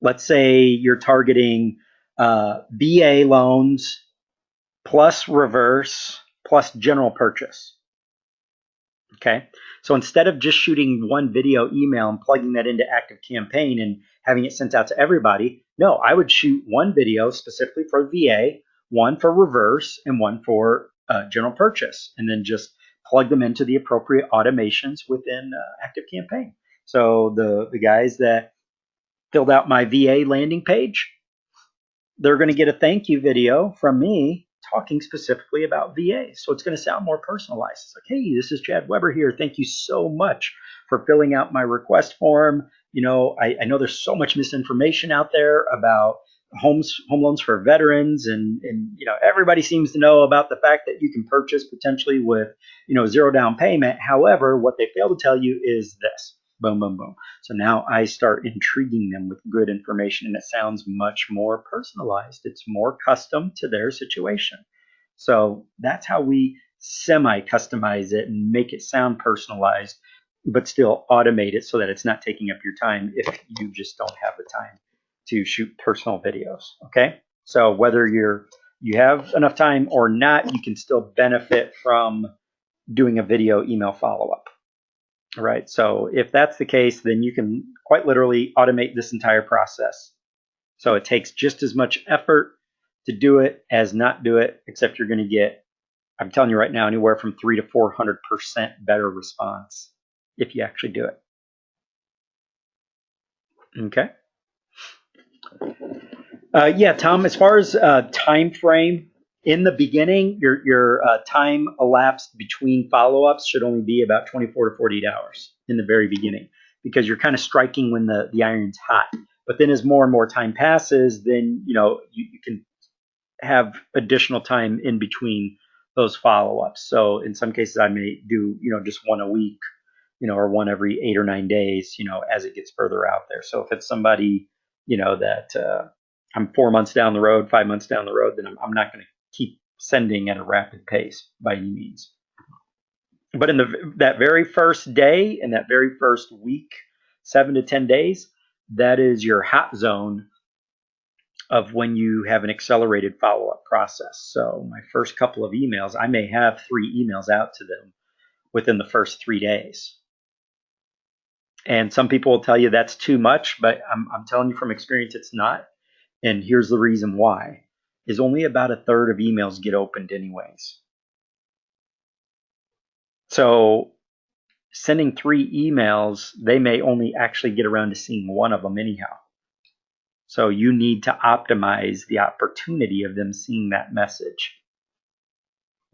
let's say you're targeting VA loans plus reverse plus general purchase. Okay, so instead of just shooting one video email and plugging that into ActiveCampaign and having it sent out to everybody, no, I would shoot one video specifically for VA, one for reverse, and one for general purchase, and then just plug them into the appropriate automations within ActiveCampaign. So the guys that filled out my VA landing page, they're going to get a thank you video from me talking specifically about VA. So it's going to sound more personalized. It's like, hey, this is Chad Weber here. Thank you so much for filling out my request form. I know there's so much misinformation out there about home loans for veterans, and everybody seems to know about the fact that you can purchase potentially with 0 down payment. However, what they fail to tell you is this. Boom, boom, boom. So now I start intriguing them with good information, and it sounds much more personalized. It's more custom to their situation. So that's how we semi-customize it and make it sound personalized, but still automate it so that it's not taking up your time if you just don't have the time to shoot personal videos. Okay? So whether you have enough time or not, you can still benefit from doing a video email follow-up. All right, so if that's the case, then you can quite literally automate this entire process. So it takes just as much effort to do it as not do it, except you're going to get, I'm telling you right now, anywhere from 300 to 400% better response if you actually do it. Okay. Yeah, Tom, as far as time frame, in the beginning, your time elapsed between follow-ups should only be about 24 to 48 hours in the very beginning, because you're kind of striking when the iron's hot. But then as more and more time passes, then you can have additional time in between those follow-ups. So in some cases, I may do just one a week, or one every 8 or 9 days, as it gets further out there. So if it's somebody that I'm 4 months down the road, 5 months down the road, then I'm not going to keep sending at a rapid pace by any means. But in that very first day and that very first week, 7 to 10 days, that is your hot zone of when you have an accelerated follow-up process. So my first couple of emails, I may have 3 emails out to them within the first 3 days. And some people will tell you that's too much, but I'm telling you from experience it's not. And here's the reason why, is only about a third of emails get opened anyways. So sending 3 emails, they may only actually get around to seeing one of them anyhow. So you need to optimize the opportunity of them seeing that message.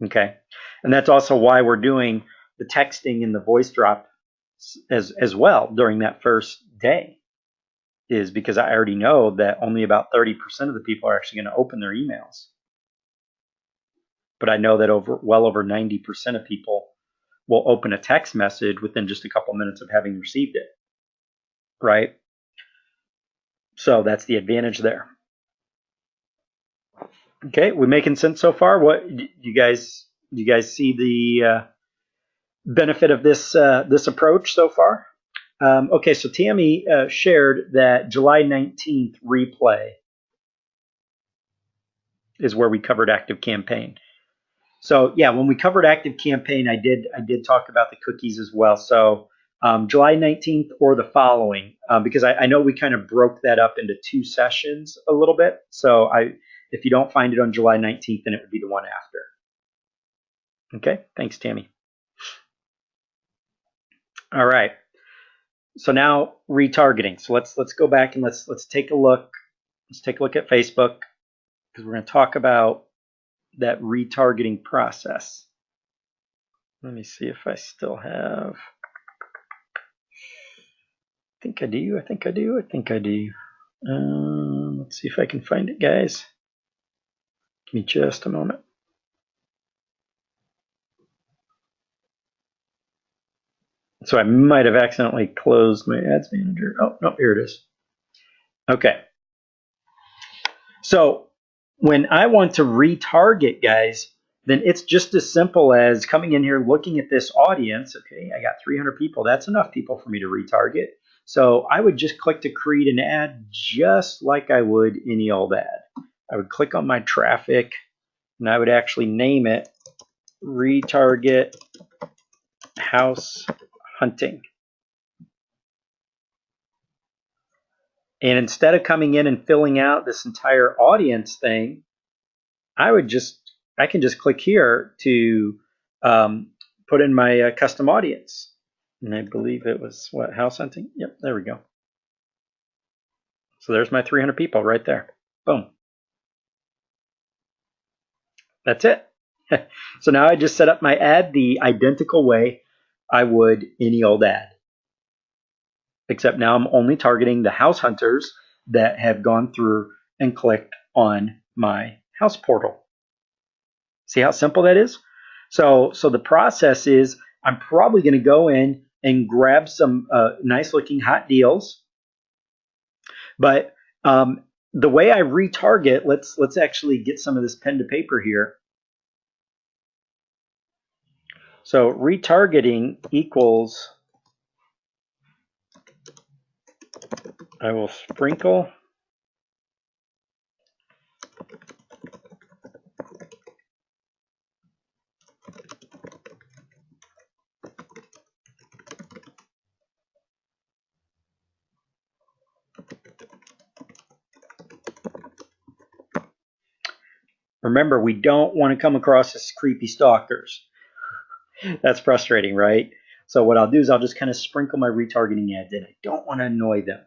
Okay. And that's also why we're doing the texting and the voice drop as well during that first day, is because I already know that only about 30% of the people are actually going to open their emails. But I know that well over 90% of people will open a text message within just a couple minutes of having received it. Right? So that's the advantage there. Okay, we making sense so far? What you guys see the benefit of this approach so far? Okay, so Tammy shared that July 19th replay is where we covered ActiveCampaign. So yeah, when we covered ActiveCampaign, I did talk about the cookies as well. So July 19th or the following, because I know we kind of broke that up into 2 sessions a little bit. So if you don't find it on July 19th, then it would be the one after. Okay, thanks, Tammy. All right. So now retargeting. So let's go back and let's take a look. Let's take a look at Facebook, because we're going to talk about that retargeting process. Let me see if I still have. I think I do. Let's see if I can find it, guys. Give me just a moment. So I might have accidentally closed my ads manager. Oh, no, here it is. Okay. So when I want to retarget, guys, then it's just as simple as coming in here, looking at this audience. Okay, I got 300 people. That's enough people for me to retarget. So I would just click to create an ad just like I would any old ad. I would click on my traffic, and I would actually name it retarget house hunting. And instead of coming in and filling out this entire audience thing, I can just click here to put in my custom audience. And I believe it was what, house hunting? Yep, there we go. So there's my 300 people right there. Boom. That's it. So now I just set up my ad the identical way I would any old ad. Except now I'm only targeting the house hunters that have gone through and clicked on my house portal. See how simple that is? So the process is I'm probably going to go in and grab some nice looking hot deals. But the way I retarget, let's actually get some of this pen to paper here. So retargeting equals, I will sprinkle remember, we don't want to come across as creepy stalkers. That's frustrating, right? So what I'll do is I'll just kind of sprinkle my retargeting ads in. I don't want to annoy them.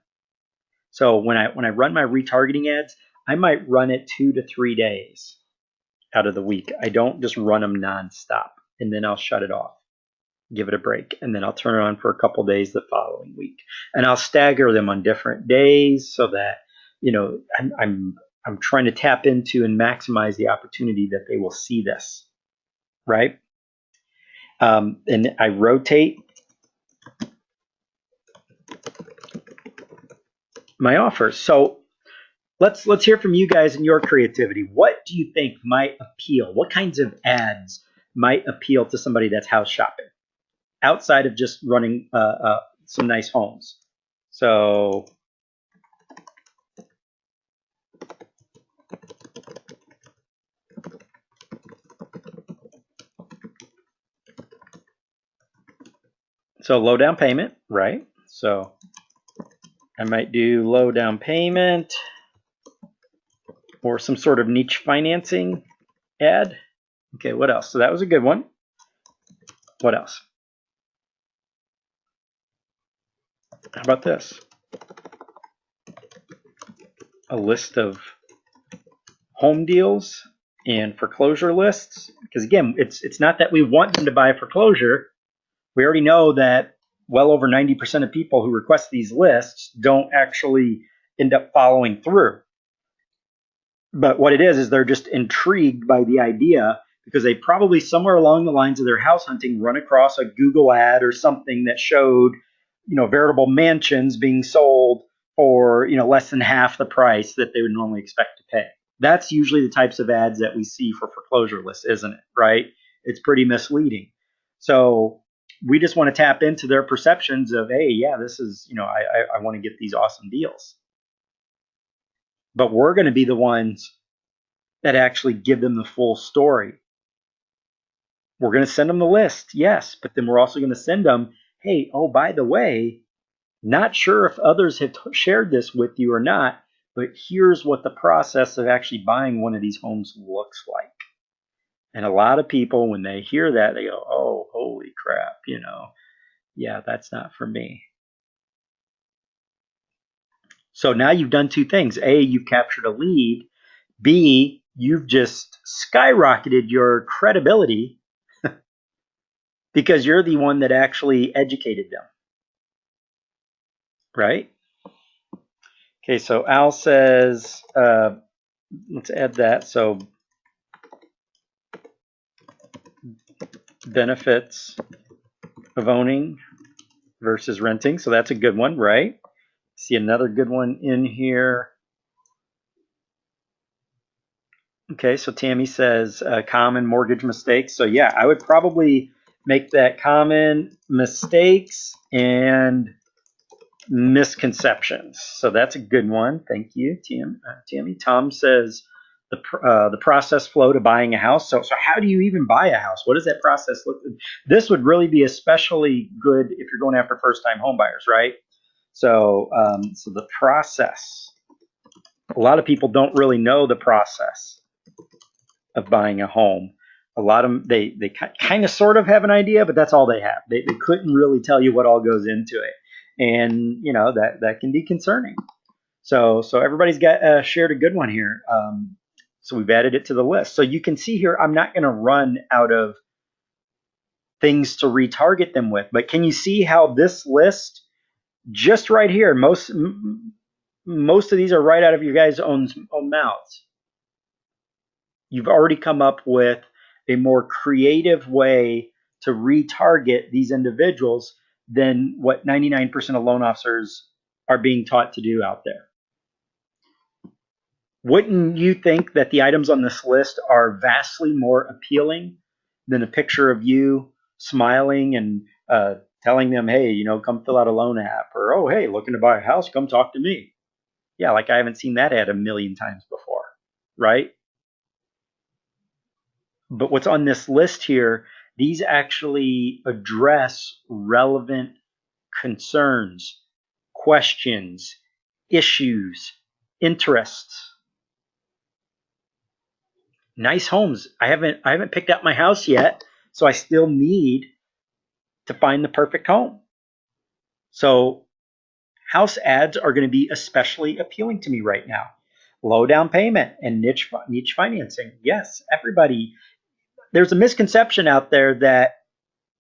So when I run my retargeting ads, I might run it 2 to 3 days out of the week. I don't just run them nonstop, and then I'll shut it off, give it a break, and then I'll turn it on for a couple days the following week, and I'll stagger them on different days so that I'm trying to tap into and maximize the opportunity that they will see this, right? And I rotate my offers. So let's hear from you guys and your creativity. What do you think might appeal? What kinds of ads might appeal to somebody that's house shopping outside of just running some nice homes? So So low down payment, right? So I might do low down payment or some sort of niche financing ad. Okay, what else? So that was a good one. What else? How about this? A list of home deals and foreclosure lists. Because again, it's not that we want them to buy a foreclosure. We already know that well over 90% of people who request these lists don't actually end up following through. But what it is they're just intrigued by the idea because they probably somewhere along the lines of their house hunting run across a Google ad or something that showed, veritable mansions being sold for, less than half the price that they would normally expect to pay. That's usually the types of ads that we see for foreclosure lists, isn't it? Right? It's pretty misleading. So we just want to tap into their perceptions of, hey, yeah, this is, I want to get these awesome deals. But we're going to be the ones that actually give them the full story. We're going to send them the list, yes, but then we're also going to send them, hey, oh, by the way, not sure if others have shared this with you or not, but here's what the process of actually buying one of these homes looks like. And a lot of people, when they hear that, they go, oh, holy crap, yeah, that's not for me. So now you've done two things. A, you've captured a lead. B, you've just skyrocketed your credibility because you're the one that actually educated them. Right? Okay, so Al says, let's add that. So benefits of owning versus renting. So that's a good one, right? See another good one in here. Okay, so Tammy says common mortgage mistakes. So yeah, I would probably make that common mistakes and misconceptions. So that's a good one. Thank you, Tammy. Tom says the process flow to buying a house. So how do you even buy a house? What does that process look like? This would really be especially good if you're going after first-time home buyers, right? So so the process. A lot of people don't really know the process of buying a home. A lot of them, they kind of sort of have an idea, but that's all they have. They couldn't really tell you what all goes into it, and that can be concerning. So everybody's got shared a good one here. So we've added it to the list. So you can see here, I'm not going to run out of things to retarget them with, but can you see how this list, just right here, most of these are right out of your guys' own mouths. You've already come up with a more creative way to retarget these individuals than what 99% of loan officers are being taught to do out there. Wouldn't you think that the items on this list are vastly more appealing than a picture of you smiling and telling them, hey, come fill out a loan app, or, oh, hey, looking to buy a house, come talk to me. Yeah, like I haven't seen that ad a million times before, right? But what's on this list here, these actually address relevant concerns, questions, issues, interests. Nice homes. I haven't picked out my house yet, so I still need to find the perfect home. So house ads are going to be especially appealing to me right now. Low down payment and niche financing. Yes, everybody. There's a misconception out there that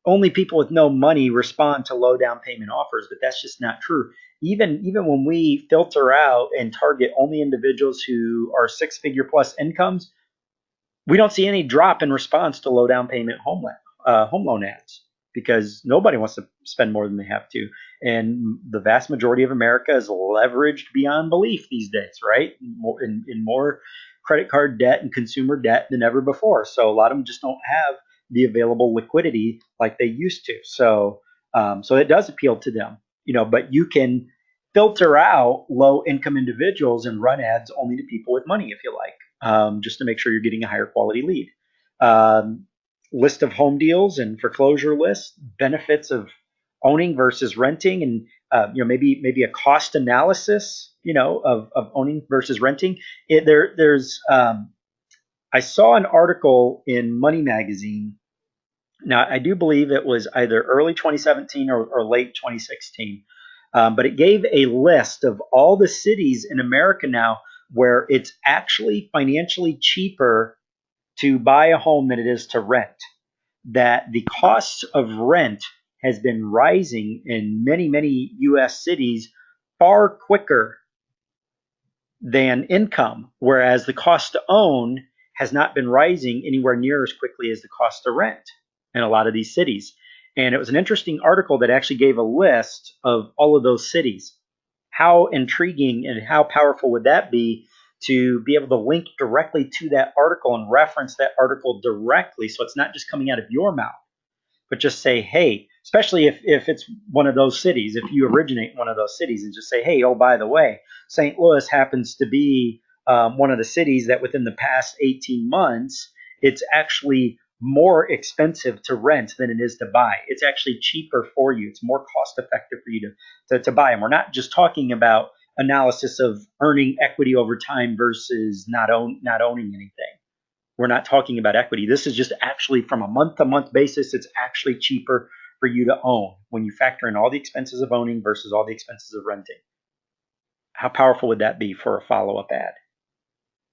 only people with no money respond to low down payment offers, but that's just not true. Even when we filter out and target only individuals who are six-figure plus incomes, we don't see any drop in response to low down payment home loan ads because nobody wants to spend more than they have to. And the vast majority of America is leveraged beyond belief these days, right? In more credit card debt and consumer debt than ever before. So a lot of them just don't have the available liquidity like they used to. So so it does appeal to them, but you can filter out low income individuals and run ads only to people with money if you like. Just to make sure you're getting a higher quality lead. List of home deals and foreclosure lists, benefits of owning versus renting, and maybe a cost analysis, of owning versus renting. I saw an article in Money Magazine. Now, I do believe it was either early 2017 or late 2016, but it gave a list of all the cities in America now where it's actually financially cheaper to buy a home than it is to rent. That the cost of rent has been rising in many, many U.S. cities far quicker than income, whereas the cost to own has not been rising anywhere near as quickly as the cost to rent in a lot of these cities. And it was an interesting article that actually gave a list of all of those cities. How intriguing and how powerful would that be to be able to link directly to that article and reference that article directly, so it's not just coming out of your mouth, but just say, hey, especially if it's one of those cities, if you originate in one of those cities, and just say, hey, oh, by the way, St. Louis happens to be one of the cities that within the past 18 months, it's actually more expensive to rent than it is to buy. It's actually cheaper for you. It's more cost effective for you to buy. And we're not just talking about analysis of earning equity over time versus not owning anything. We're not talking about equity. This is just actually from a month-to-month basis, it's actually cheaper for you to own when you factor in all the expenses of owning versus all the expenses of renting. How powerful would that be for a follow-up ad?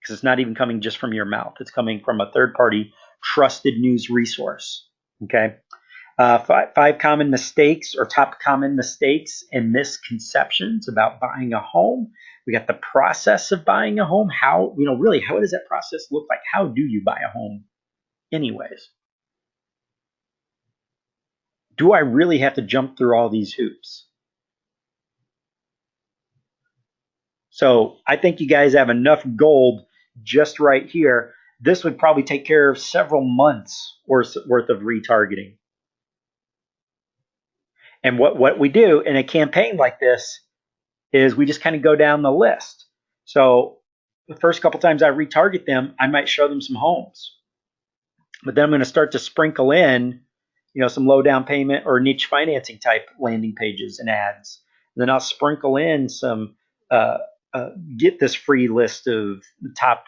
Because it's not even coming just from your mouth. It's coming from a third-party trusted news resource. Okay. Five common mistakes or top common mistakes and misconceptions about buying a home. We got the process of buying a home. How does that process look like? How do you buy a home anyways? Do I really have to jump through all these hoops? So I think you guys have enough gold just right here. This would probably take care of several months worth of retargeting. And what we do in a campaign like this is we just kind of go down the list. So the first couple times I retarget them, I might show them some homes. But then I'm going to start to sprinkle in, some low down payment or niche financing type landing pages and ads. And then I'll sprinkle in some, get this free list of the top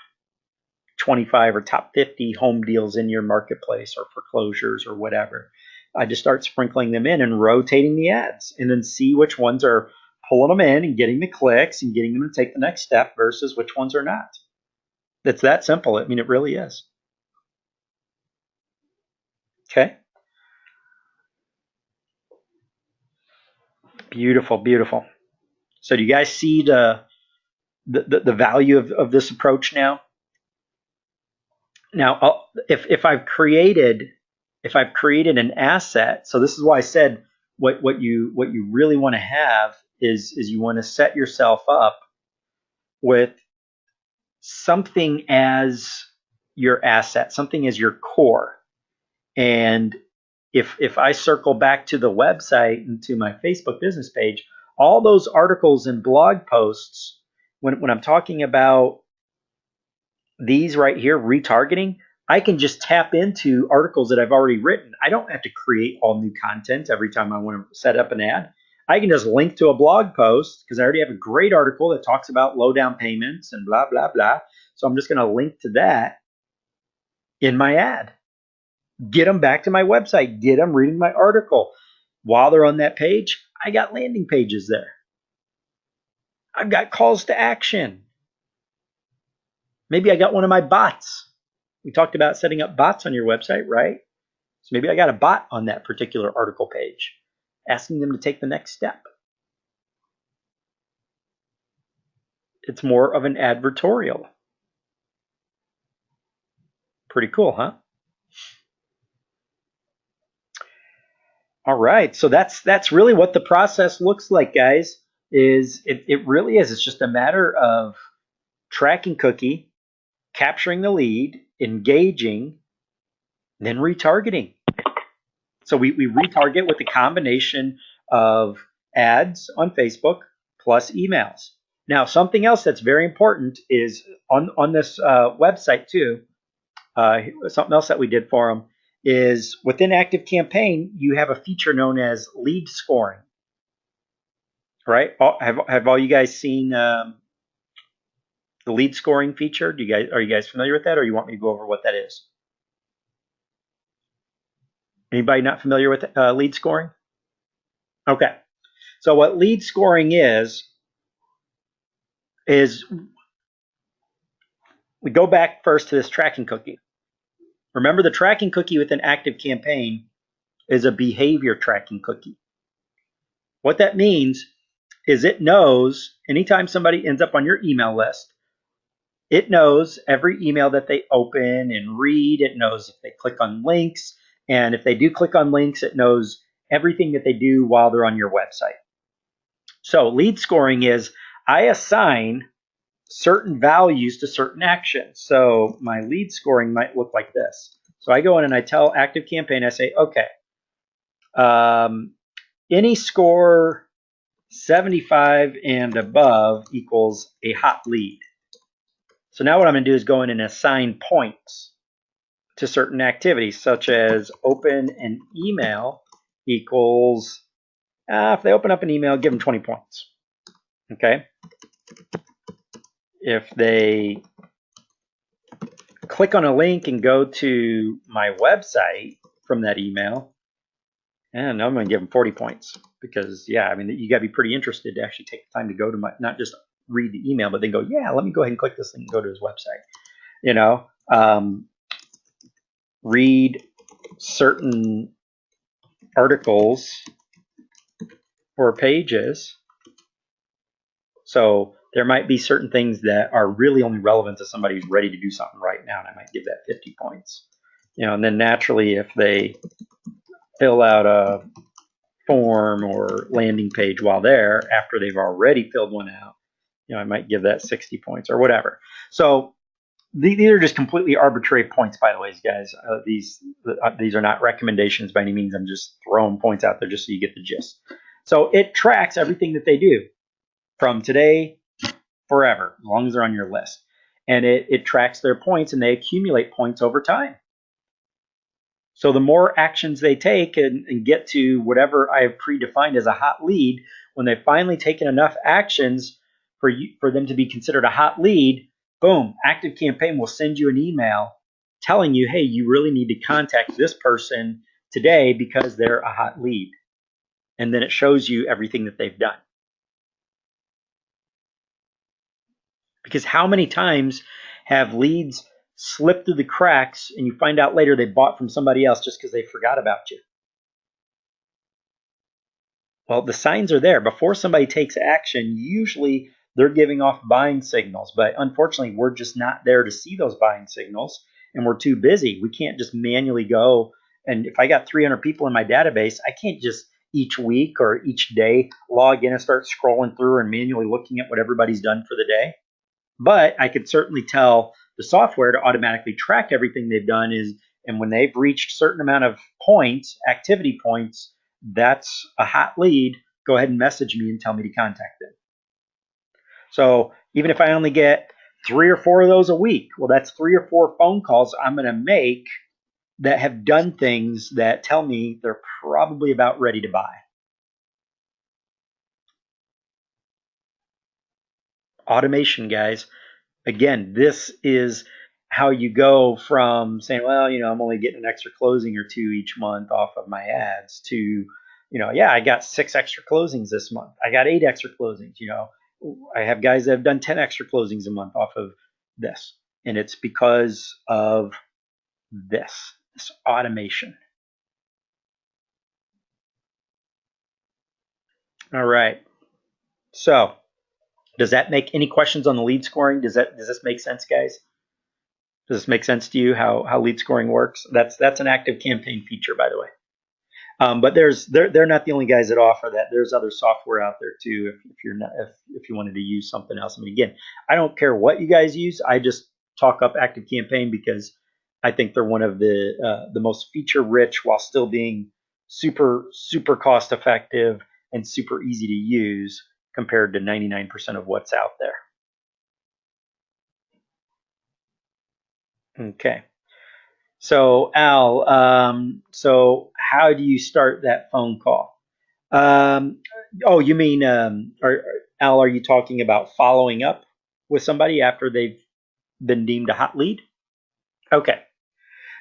25 or top 50 home deals in your marketplace or foreclosures or whatever. I just start sprinkling them in and rotating the ads, and then see which ones are pulling them in and getting the clicks and getting them to take the next step versus which ones are not. It's that simple. I mean, it really is. Okay. Beautiful, beautiful. So do you guys see the value of this approach now? Now, if I've created an asset, so this is why I said what you really want to have is you want to set yourself up with something as your asset, something as your core. And if I circle back to the website and to my Facebook business page, all those articles and blog posts, when I'm talking about these right here, retargeting, I can just tap into articles that I've already written. I don't have to create all new content every time I want to set up an ad. I can just link to a blog post because I already have a great article that talks about low down payments and blah, blah, blah. So I'm just going to link to that in my ad. Get them back to my website. Get them reading my article. While they're on that page, I got landing pages there. I've got calls to action. Maybe I got one of my bots. We talked about setting up bots on your website, right? So maybe I got a bot on that particular article page, asking them to take the next step. It's more of an advertorial. Pretty cool, huh? All right, so that's really what the process looks like, guys. It really is. It's just a matter of tracking cookie, capturing the lead, engaging, then retargeting. So we retarget with a combination of ads on Facebook plus emails. Now, something else that's very important is on this website too. Something else that we did for them is within ActiveCampaign, you have a feature known as lead scoring. Right? Have all you guys seen the lead scoring feature? Are you guys familiar with that, or you want me to go over what that is? Anybody not familiar with lead scoring? Okay. So what lead scoring is we go back first to this tracking cookie. Remember, the tracking cookie within ActiveCampaign is a behavior tracking cookie. What that means is it knows anytime somebody ends up on your email list, it knows every email that they open and read. It knows if they click on links. And if they do click on links, it knows everything that they do while they're on your website. So lead scoring is I assign certain values to certain actions. So my lead scoring might look like this. So I go in and I tell ActiveCampaign, I say, okay, any score 75 and above equals a hot lead. So now what I'm going to do is go in and assign points to certain activities, such as open an email equals, if they open up an email, give them 20 points. Okay. If they click on a link and go to my website from that email, and I'm going to give them 40 points because, yeah, I mean, you got to be pretty interested to actually take the time to go to not just read the email, but then go, yeah, let me go ahead and click this link and go to his website. You know, read certain articles or pages. So there might be certain things that are really only relevant to somebody who's ready to do something right now, and I might give that 50 points. And then naturally, if they fill out a form or landing page while there after they've already filled one out, I might give that 60 points or whatever. So these are just completely arbitrary points, by the way, guys. These are not recommendations by any means. I'm just throwing points out there just so you get the gist. So it tracks everything that they do from today forever, as long as they're on your list. And it tracks their points, and they accumulate points over time. So the more actions they take and get to whatever I have predefined as a hot lead, when they've finally taken enough actions for them to be considered a hot lead, boom, ActiveCampaign will send you an email telling you, hey, you really need to contact this person today because they're a hot lead. And then it shows you everything that they've done. Because how many times have leads slip through the cracks and you find out later they bought from somebody else just because they forgot about you? Well, the signs are there. Before somebody takes action, usually they're giving off buying signals. But unfortunately, we're just not there to see those buying signals, and we're too busy. We can't just manually go. And if I got 300 people in my database, I can't just each week or each day log in and start scrolling through and manually looking at what everybody's done for the day. But I could certainly tell the software to automatically track everything they've done and when they've reached a certain amount of points, activity points, that's a hot lead. Go ahead and message me and tell me to contact them. So even if I only get 3 or 4 of those a week, well, that's 3 or 4 phone calls I'm going to make that have done things that tell me they're probably about ready to buy. Automation, guys. Again, this is how you go from saying, well, I'm only getting an extra closing or 2 each month off of my ads to, yeah, I got 6 extra closings this month. I got 8 extra closings. I have guys that have done 10 extra closings a month off of this. And it's because of this automation. All right. So does that make any questions on the lead scoring? Does this make sense, guys? Does this make sense to you how lead scoring works? That's an ActiveCampaign feature, by the way. But they're not the only guys that offer that. There's other software out there too. If you wanted to use something else. I mean, again, I don't care what you guys use. I just talk up ActiveCampaign because I think they're one of the most feature rich while still being super cost effective and super easy to use compared to 99% of what's out there. Okay. So Al, so how do you start that phone call? Um, oh, you mean, Al, are you talking about following up with somebody after they've been deemed a hot lead? Okay.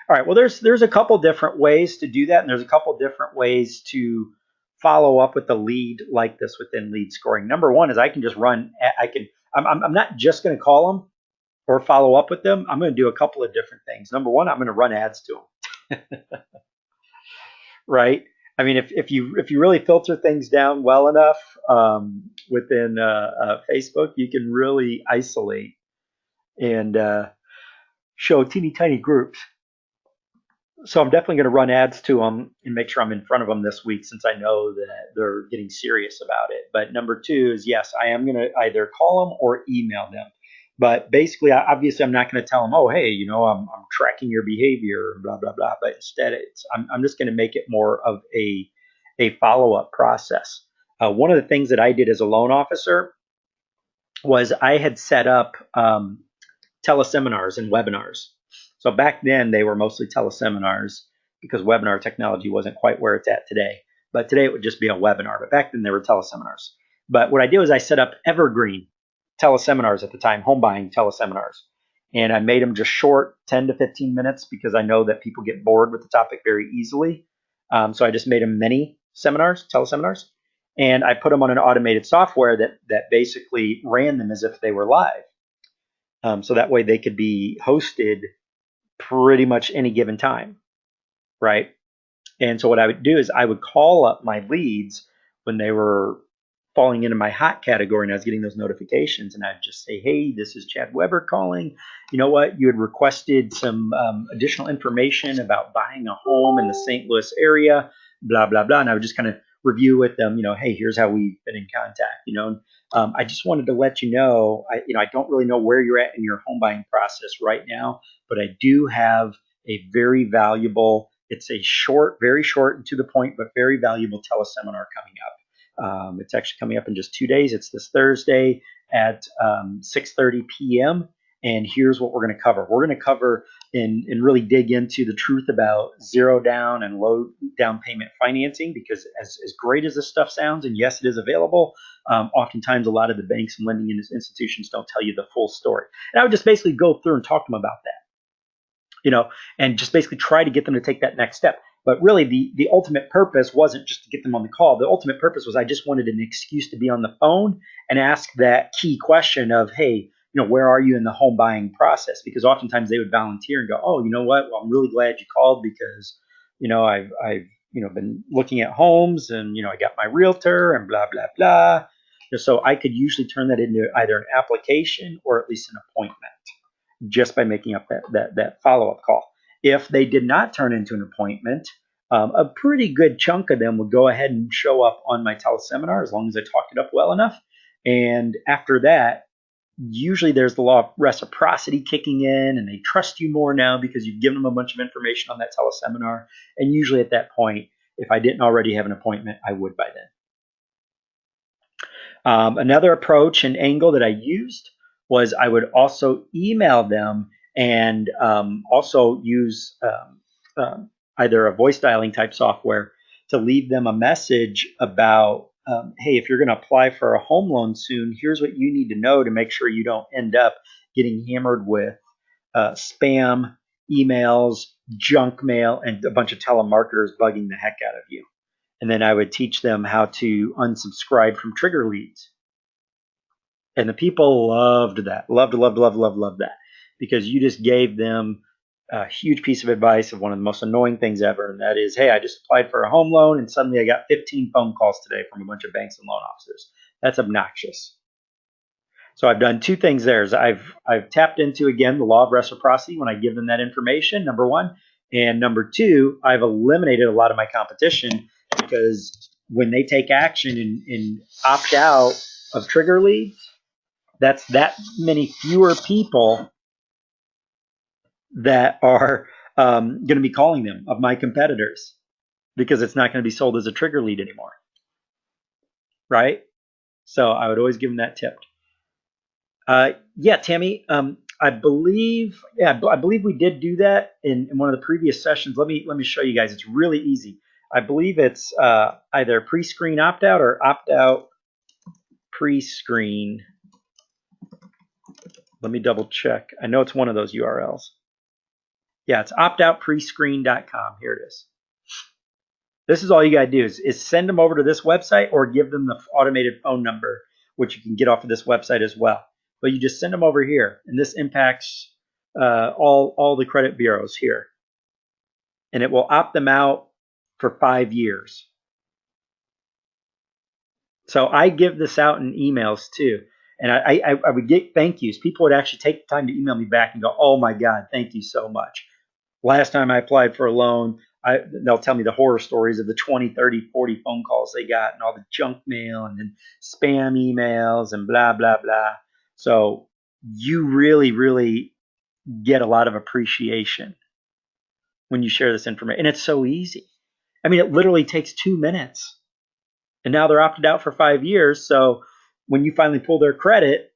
All right. Well, there's a couple different ways to do that, and there's a couple different ways to follow up with a lead like this within lead scoring. Number one is I can just run. I can. I'm not just going to call them or follow up with them. I'm going to do a couple of different things. Number one, I'm going to run ads to them. Right. I mean, if you really filter things down well enough within Facebook, you can really isolate and show teeny tiny groups. So I'm definitely going to run ads to them and make sure I'm in front of them this week since I know that they're getting serious about it. But number two is yes, I am going to either call them or email them. But basically, obviously, I'm not going to tell them, oh, hey, I'm tracking your behavior, blah blah blah. But instead, I'm just going to make it more of a follow up process. One of the things that I did as a loan officer was I had set up teleseminars and webinars. So back then they were mostly teleseminars because webinar technology wasn't quite where it's at today. But today it would just be a webinar. But back then they were teleseminars. But what I did was I set up evergreen teleseminars at the time, home buying teleseminars. And I made them just short, 10 to 15 minutes, because I know that people get bored with the topic very easily. So I just made them mini seminars, teleseminars. And I put them on an automated software that basically ran them as if they were live. So that way they could be hosted pretty much any given time, right? And so what I would do is I would call up my leads when they were falling into my hot category and I was getting those notifications, and I'd just say, hey, this is Chad Weber calling. You know what? You had requested some additional information about buying a home in the St. Louis area, blah, blah, blah. And I would just kind of review with them, hey, here's how we've been in contact. I just wanted to let you know, I don't really know where you're at in your home buying process right now, but I do have a very valuable, it's a short, very short and to the point, but very valuable teleseminar coming up. It's actually coming up in just 2 days. It's this Thursday at 6:30 p.m. And here's what we're going to cover. We're going to cover and really dig into the truth about zero down and low down payment financing, because as great as this stuff sounds, and yes, it is available, oftentimes a lot of the banks and lending institutions don't tell you the full story. And I would just basically go through and talk to them about that, and just basically try to get them to take that next step. But really, the ultimate purpose wasn't just to get them on the call. The ultimate purpose was I just wanted an excuse to be on the phone and ask that key question of, hey, where are you in the home buying process? Because oftentimes they would volunteer and go, oh, you know what? Well, I'm really glad you called because, I've been looking at homes and, I got my realtor and blah, blah, blah. So I could usually turn that into either an application or at least an appointment just by making up that follow-up call. If they did not turn into an appointment, a pretty good chunk of them would go ahead and show up on my teleseminar as long as I talked it up well enough. And after that, usually there's the law of reciprocity kicking in, and they trust you more now because you've given them a bunch of information on that teleseminar. And usually at that point, if I didn't already have an appointment, I would by then. Another approach and angle that I used was I would also email them and also use either a voice dialing type software to leave them a message about, hey, if you're going to apply for a home loan soon, here's what you need to know to make sure you don't end up getting hammered with spam emails, junk mail, and a bunch of telemarketers bugging the heck out of you. And then I would teach them how to unsubscribe from trigger leads. And the people loved that, loved that, because you just gave them a huge piece of advice of one of the most annoying things ever. And that is, hey, I just applied for a home loan and suddenly I got 15 phone calls today from a bunch of banks and loan officers. That's obnoxious. So I've done two things there. I've tapped into, again, the law of reciprocity when I give them that information, number one. And number two, I've eliminated a lot of my competition, because when they take action and opt out of trigger leads, that's that many fewer people that are going to be calling them of my competitors, because it's not going to be sold as a trigger lead anymore. Right? So I would always give them that tip. Yeah, Tammy, I believe, yeah, I believe we did do that in one of the previous sessions. Let me show you guys. It's really easy. I believe it's either pre-screen opt-out or opt-out pre-screen. Let me double check. I know it's one of those URLs. Yeah, it's optoutprescreen.com. Here it is. This is all you got to do is send them over to this website or give them the automated phone number, which you can get off of this website as well. But you just send them over here, and this impacts all the credit bureaus here. And it will opt them out for 5 years. So I give this out in emails too. And I would get thank yous. People would actually take the time to email me back and go, oh my God, thank you so much. Last time I applied for a loan, they'll tell me the horror stories of the 20, 30, 40 phone calls they got and all the junk mail and then spam emails and blah, blah, blah. So you really, really get a lot of appreciation when you share this information. And it's so easy. I mean, it literally takes 2 minutes. And now they're opted out for 5 years. So when you finally pull their credit,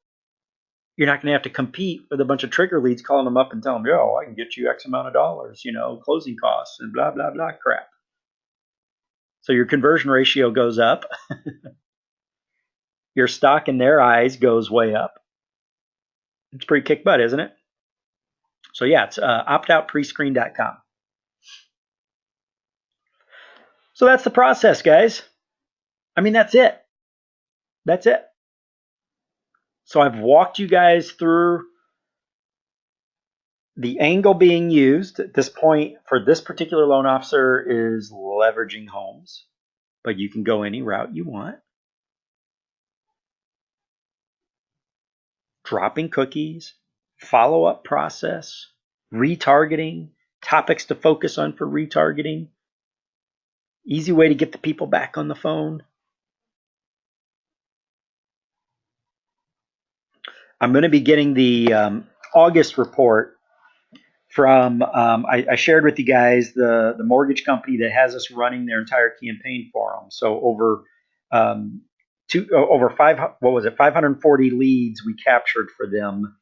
you're not going to have to compete with a bunch of trigger leads calling them up and telling them, yo, I can get you X amount of dollars, closing costs and blah, blah, blah crap. So your conversion ratio goes up. Your stock in their eyes goes way up. It's pretty kick butt, isn't it? So yeah, it's optoutprescreen.com. So that's the process, guys. I mean, that's it. That's it. So I've walked you guys through the angle being used at this point for this particular loan officer is leveraging homes, but you can go any route you want. Dropping cookies, follow-up process, retargeting, topics to focus on for retargeting, easy way to get the people back on the phone. I'm going to be getting the August report from, I shared with you guys the mortgage company that has us running their entire campaign for them. So over 540 leads we captured for them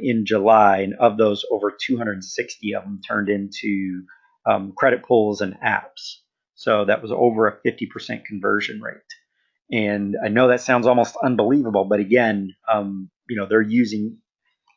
in July, and of those, over 260 of them turned into credit pulls and apps. So that was over a 50% conversion rate. And I know that sounds almost unbelievable, but again, they're using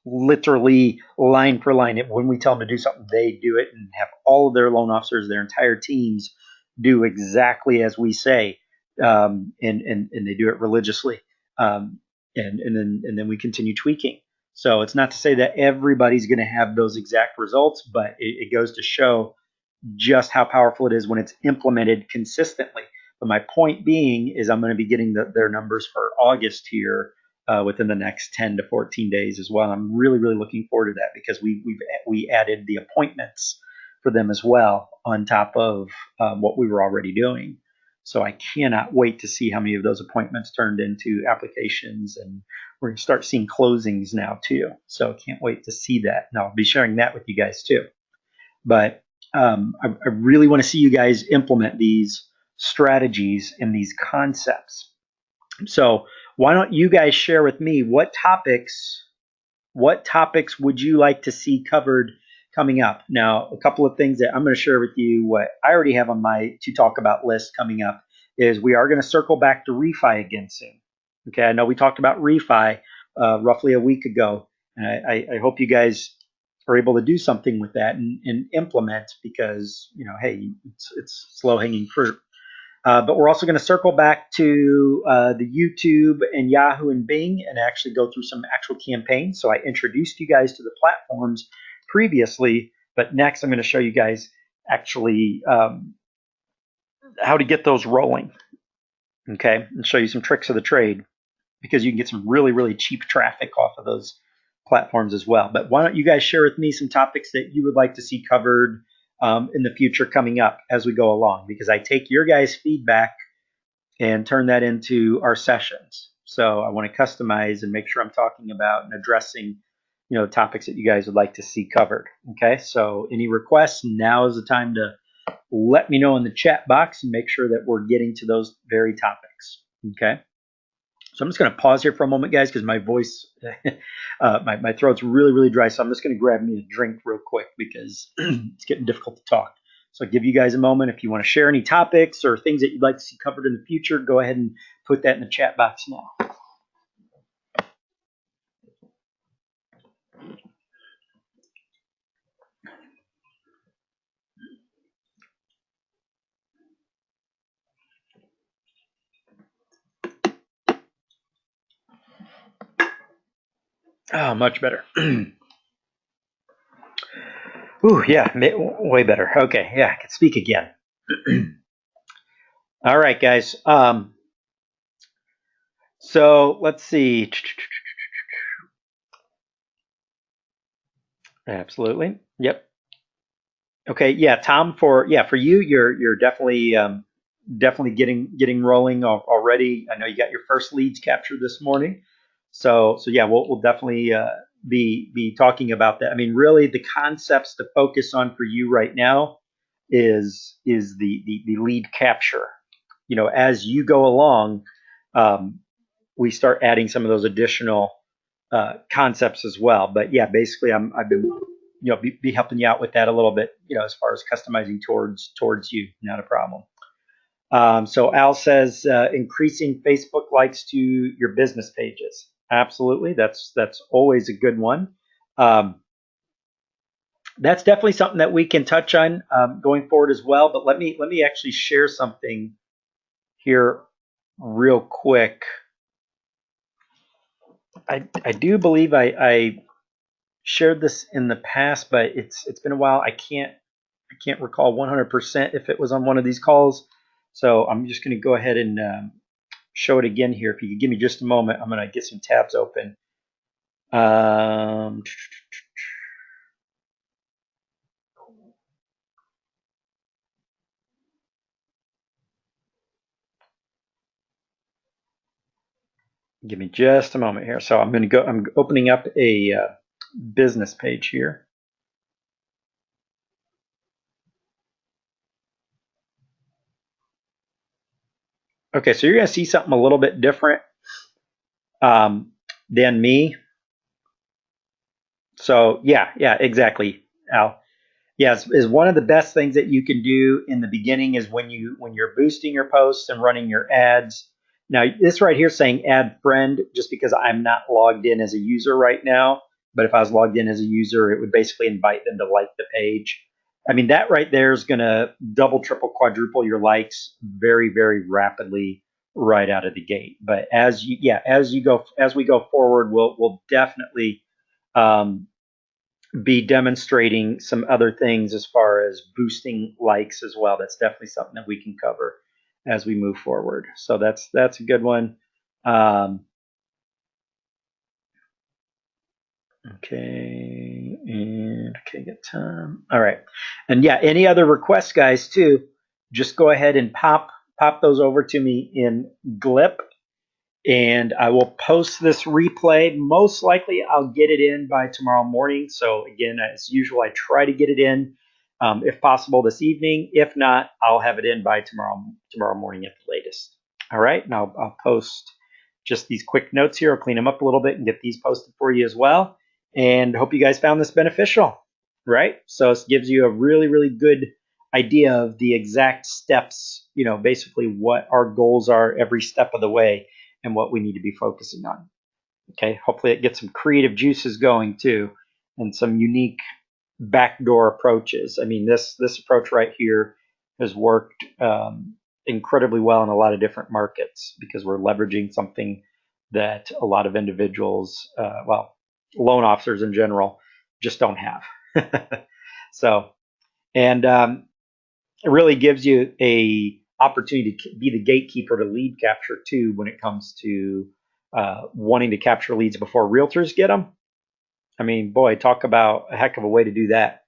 literally line for line. When we tell them to do something, they do it, and have all of their loan officers, their entire teams, do exactly as we say, and they do it religiously, and then we continue tweaking. So it's not to say that everybody's going to have those exact results, but it goes to show just how powerful it is when it's implemented consistently. But my point being is I'm going to be getting their numbers for August here within the next 10 to 14 days as well. I'm really, really looking forward to that because we added the appointments for them as well on top of what we were already doing. So I cannot wait to see how many of those appointments turned into applications, and we're going to start seeing closings now too. So I can't wait to see that. And I'll be sharing that with you guys too. But I really want to see you guys implement these strategies and these concepts. So why don't you guys share with me what topics would you like to see covered coming up? Now, a couple of things that I'm going to share with you, what I already have on my to talk about list coming up is we are going to circle back to refi again soon. Okay, I know we talked about refi roughly a week ago. And I hope you guys are able to do something with that and implement, because hey, it's slow hanging fruit. But we're also going to circle back to the YouTube and Yahoo and Bing and actually go through some actual campaigns. So I introduced you guys to the platforms previously, but next I'm going to show you guys actually how to get those rolling. Okay, and show you some tricks of the trade, because you can get some really, really cheap traffic off of those platforms as well. But why don't you guys share with me some topics that you would like to see covered in the future coming up as we go along, because I take your guys' feedback and turn that into our sessions. So I want to customize and make sure I'm talking about and addressing topics that you guys would like to see covered. Okay, so any requests, now is the time to let me know in the chat box and make sure that we're getting to those very topics. Okay, So I'm just going to pause here for a moment, guys, because my voice, my throat's really, really dry. So I'm just going to grab me a drink real quick because it's getting difficult to talk. So I'll give you guys a moment. If you want to share any topics or things that you'd like to see covered in the future, go ahead and put that in the chat box now. Oh, much better. Ooh, yeah, way better. Okay, yeah, I can speak again. All right, guys. So let's see. Absolutely. Yep. Okay. Yeah, Tom. For you, you're definitely getting rolling already. I know you got your first leads captured this morning. So yeah, we'll definitely be talking about that. I mean, really, the concepts to focus on for you right now is the lead capture. As you go along, we start adding some of those additional concepts as well. But yeah, basically, I've been be helping you out with that a little bit. As far as customizing towards you, not a problem. So Al says increasing Facebook likes to your business pages. Absolutely, that's always a good one. That's definitely something that we can touch on going forward as well. But let me actually share something here real quick. I do believe I shared this in the past, but it's been a while. I can't recall 100% if it was on one of these calls. So I'm just going to go ahead and show it again here. If you could give me just a moment, I'm going to get some tabs open. Give me just a moment here. So I'm opening up a business page here. Okay, so you're going to see something a little bit different than me. So yeah, exactly, Al. Yes, is one of the best things that you can do in the beginning is when you're boosting your posts and running your ads. Now, this right here saying add friend, just because I'm not logged in as a user right now, but if I was logged in as a user, it would basically invite them to like the page. I mean, that right there is going to double, triple, quadruple your likes very, very rapidly right out of the gate. But as we go forward, we'll definitely um, be demonstrating some other things as far as boosting likes as well. That's definitely something that we can cover as we move forward. So that's a good one. Okay, and okay, get time. All right, and yeah, any other requests, guys, too? Just go ahead and pop those over to me in Glip, and I will post this replay. Most likely, I'll get it in by tomorrow morning. So again, as usual, I try to get it in, if possible, this evening. If not, I'll have it in by tomorrow morning at the latest. All right, and I'll post just these quick notes here. I'll clean them up a little bit and get these posted for you as well. And hope you guys found this beneficial. Right? So it gives you a really, really good idea of the exact steps. Basically what our goals are every step of the way and what we need to be focusing on. Okay, hopefully it gets some creative juices going too, and some unique backdoor approaches. I mean, this approach right here has worked incredibly well in a lot of different markets because we're leveraging something that a lot of individuals, loan officers in general, just don't have. So, and it really gives you a opportunity to be the gatekeeper to lead capture too when it comes to wanting to capture leads before realtors get them. I mean, boy, talk about a heck of a way to do that.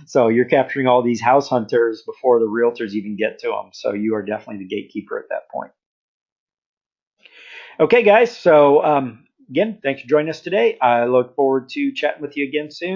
So you're capturing all these house hunters before the realtors even get to them. So you are definitely the gatekeeper at that point. Okay, guys. So again, thanks for joining us today. I look forward to chatting with you again soon.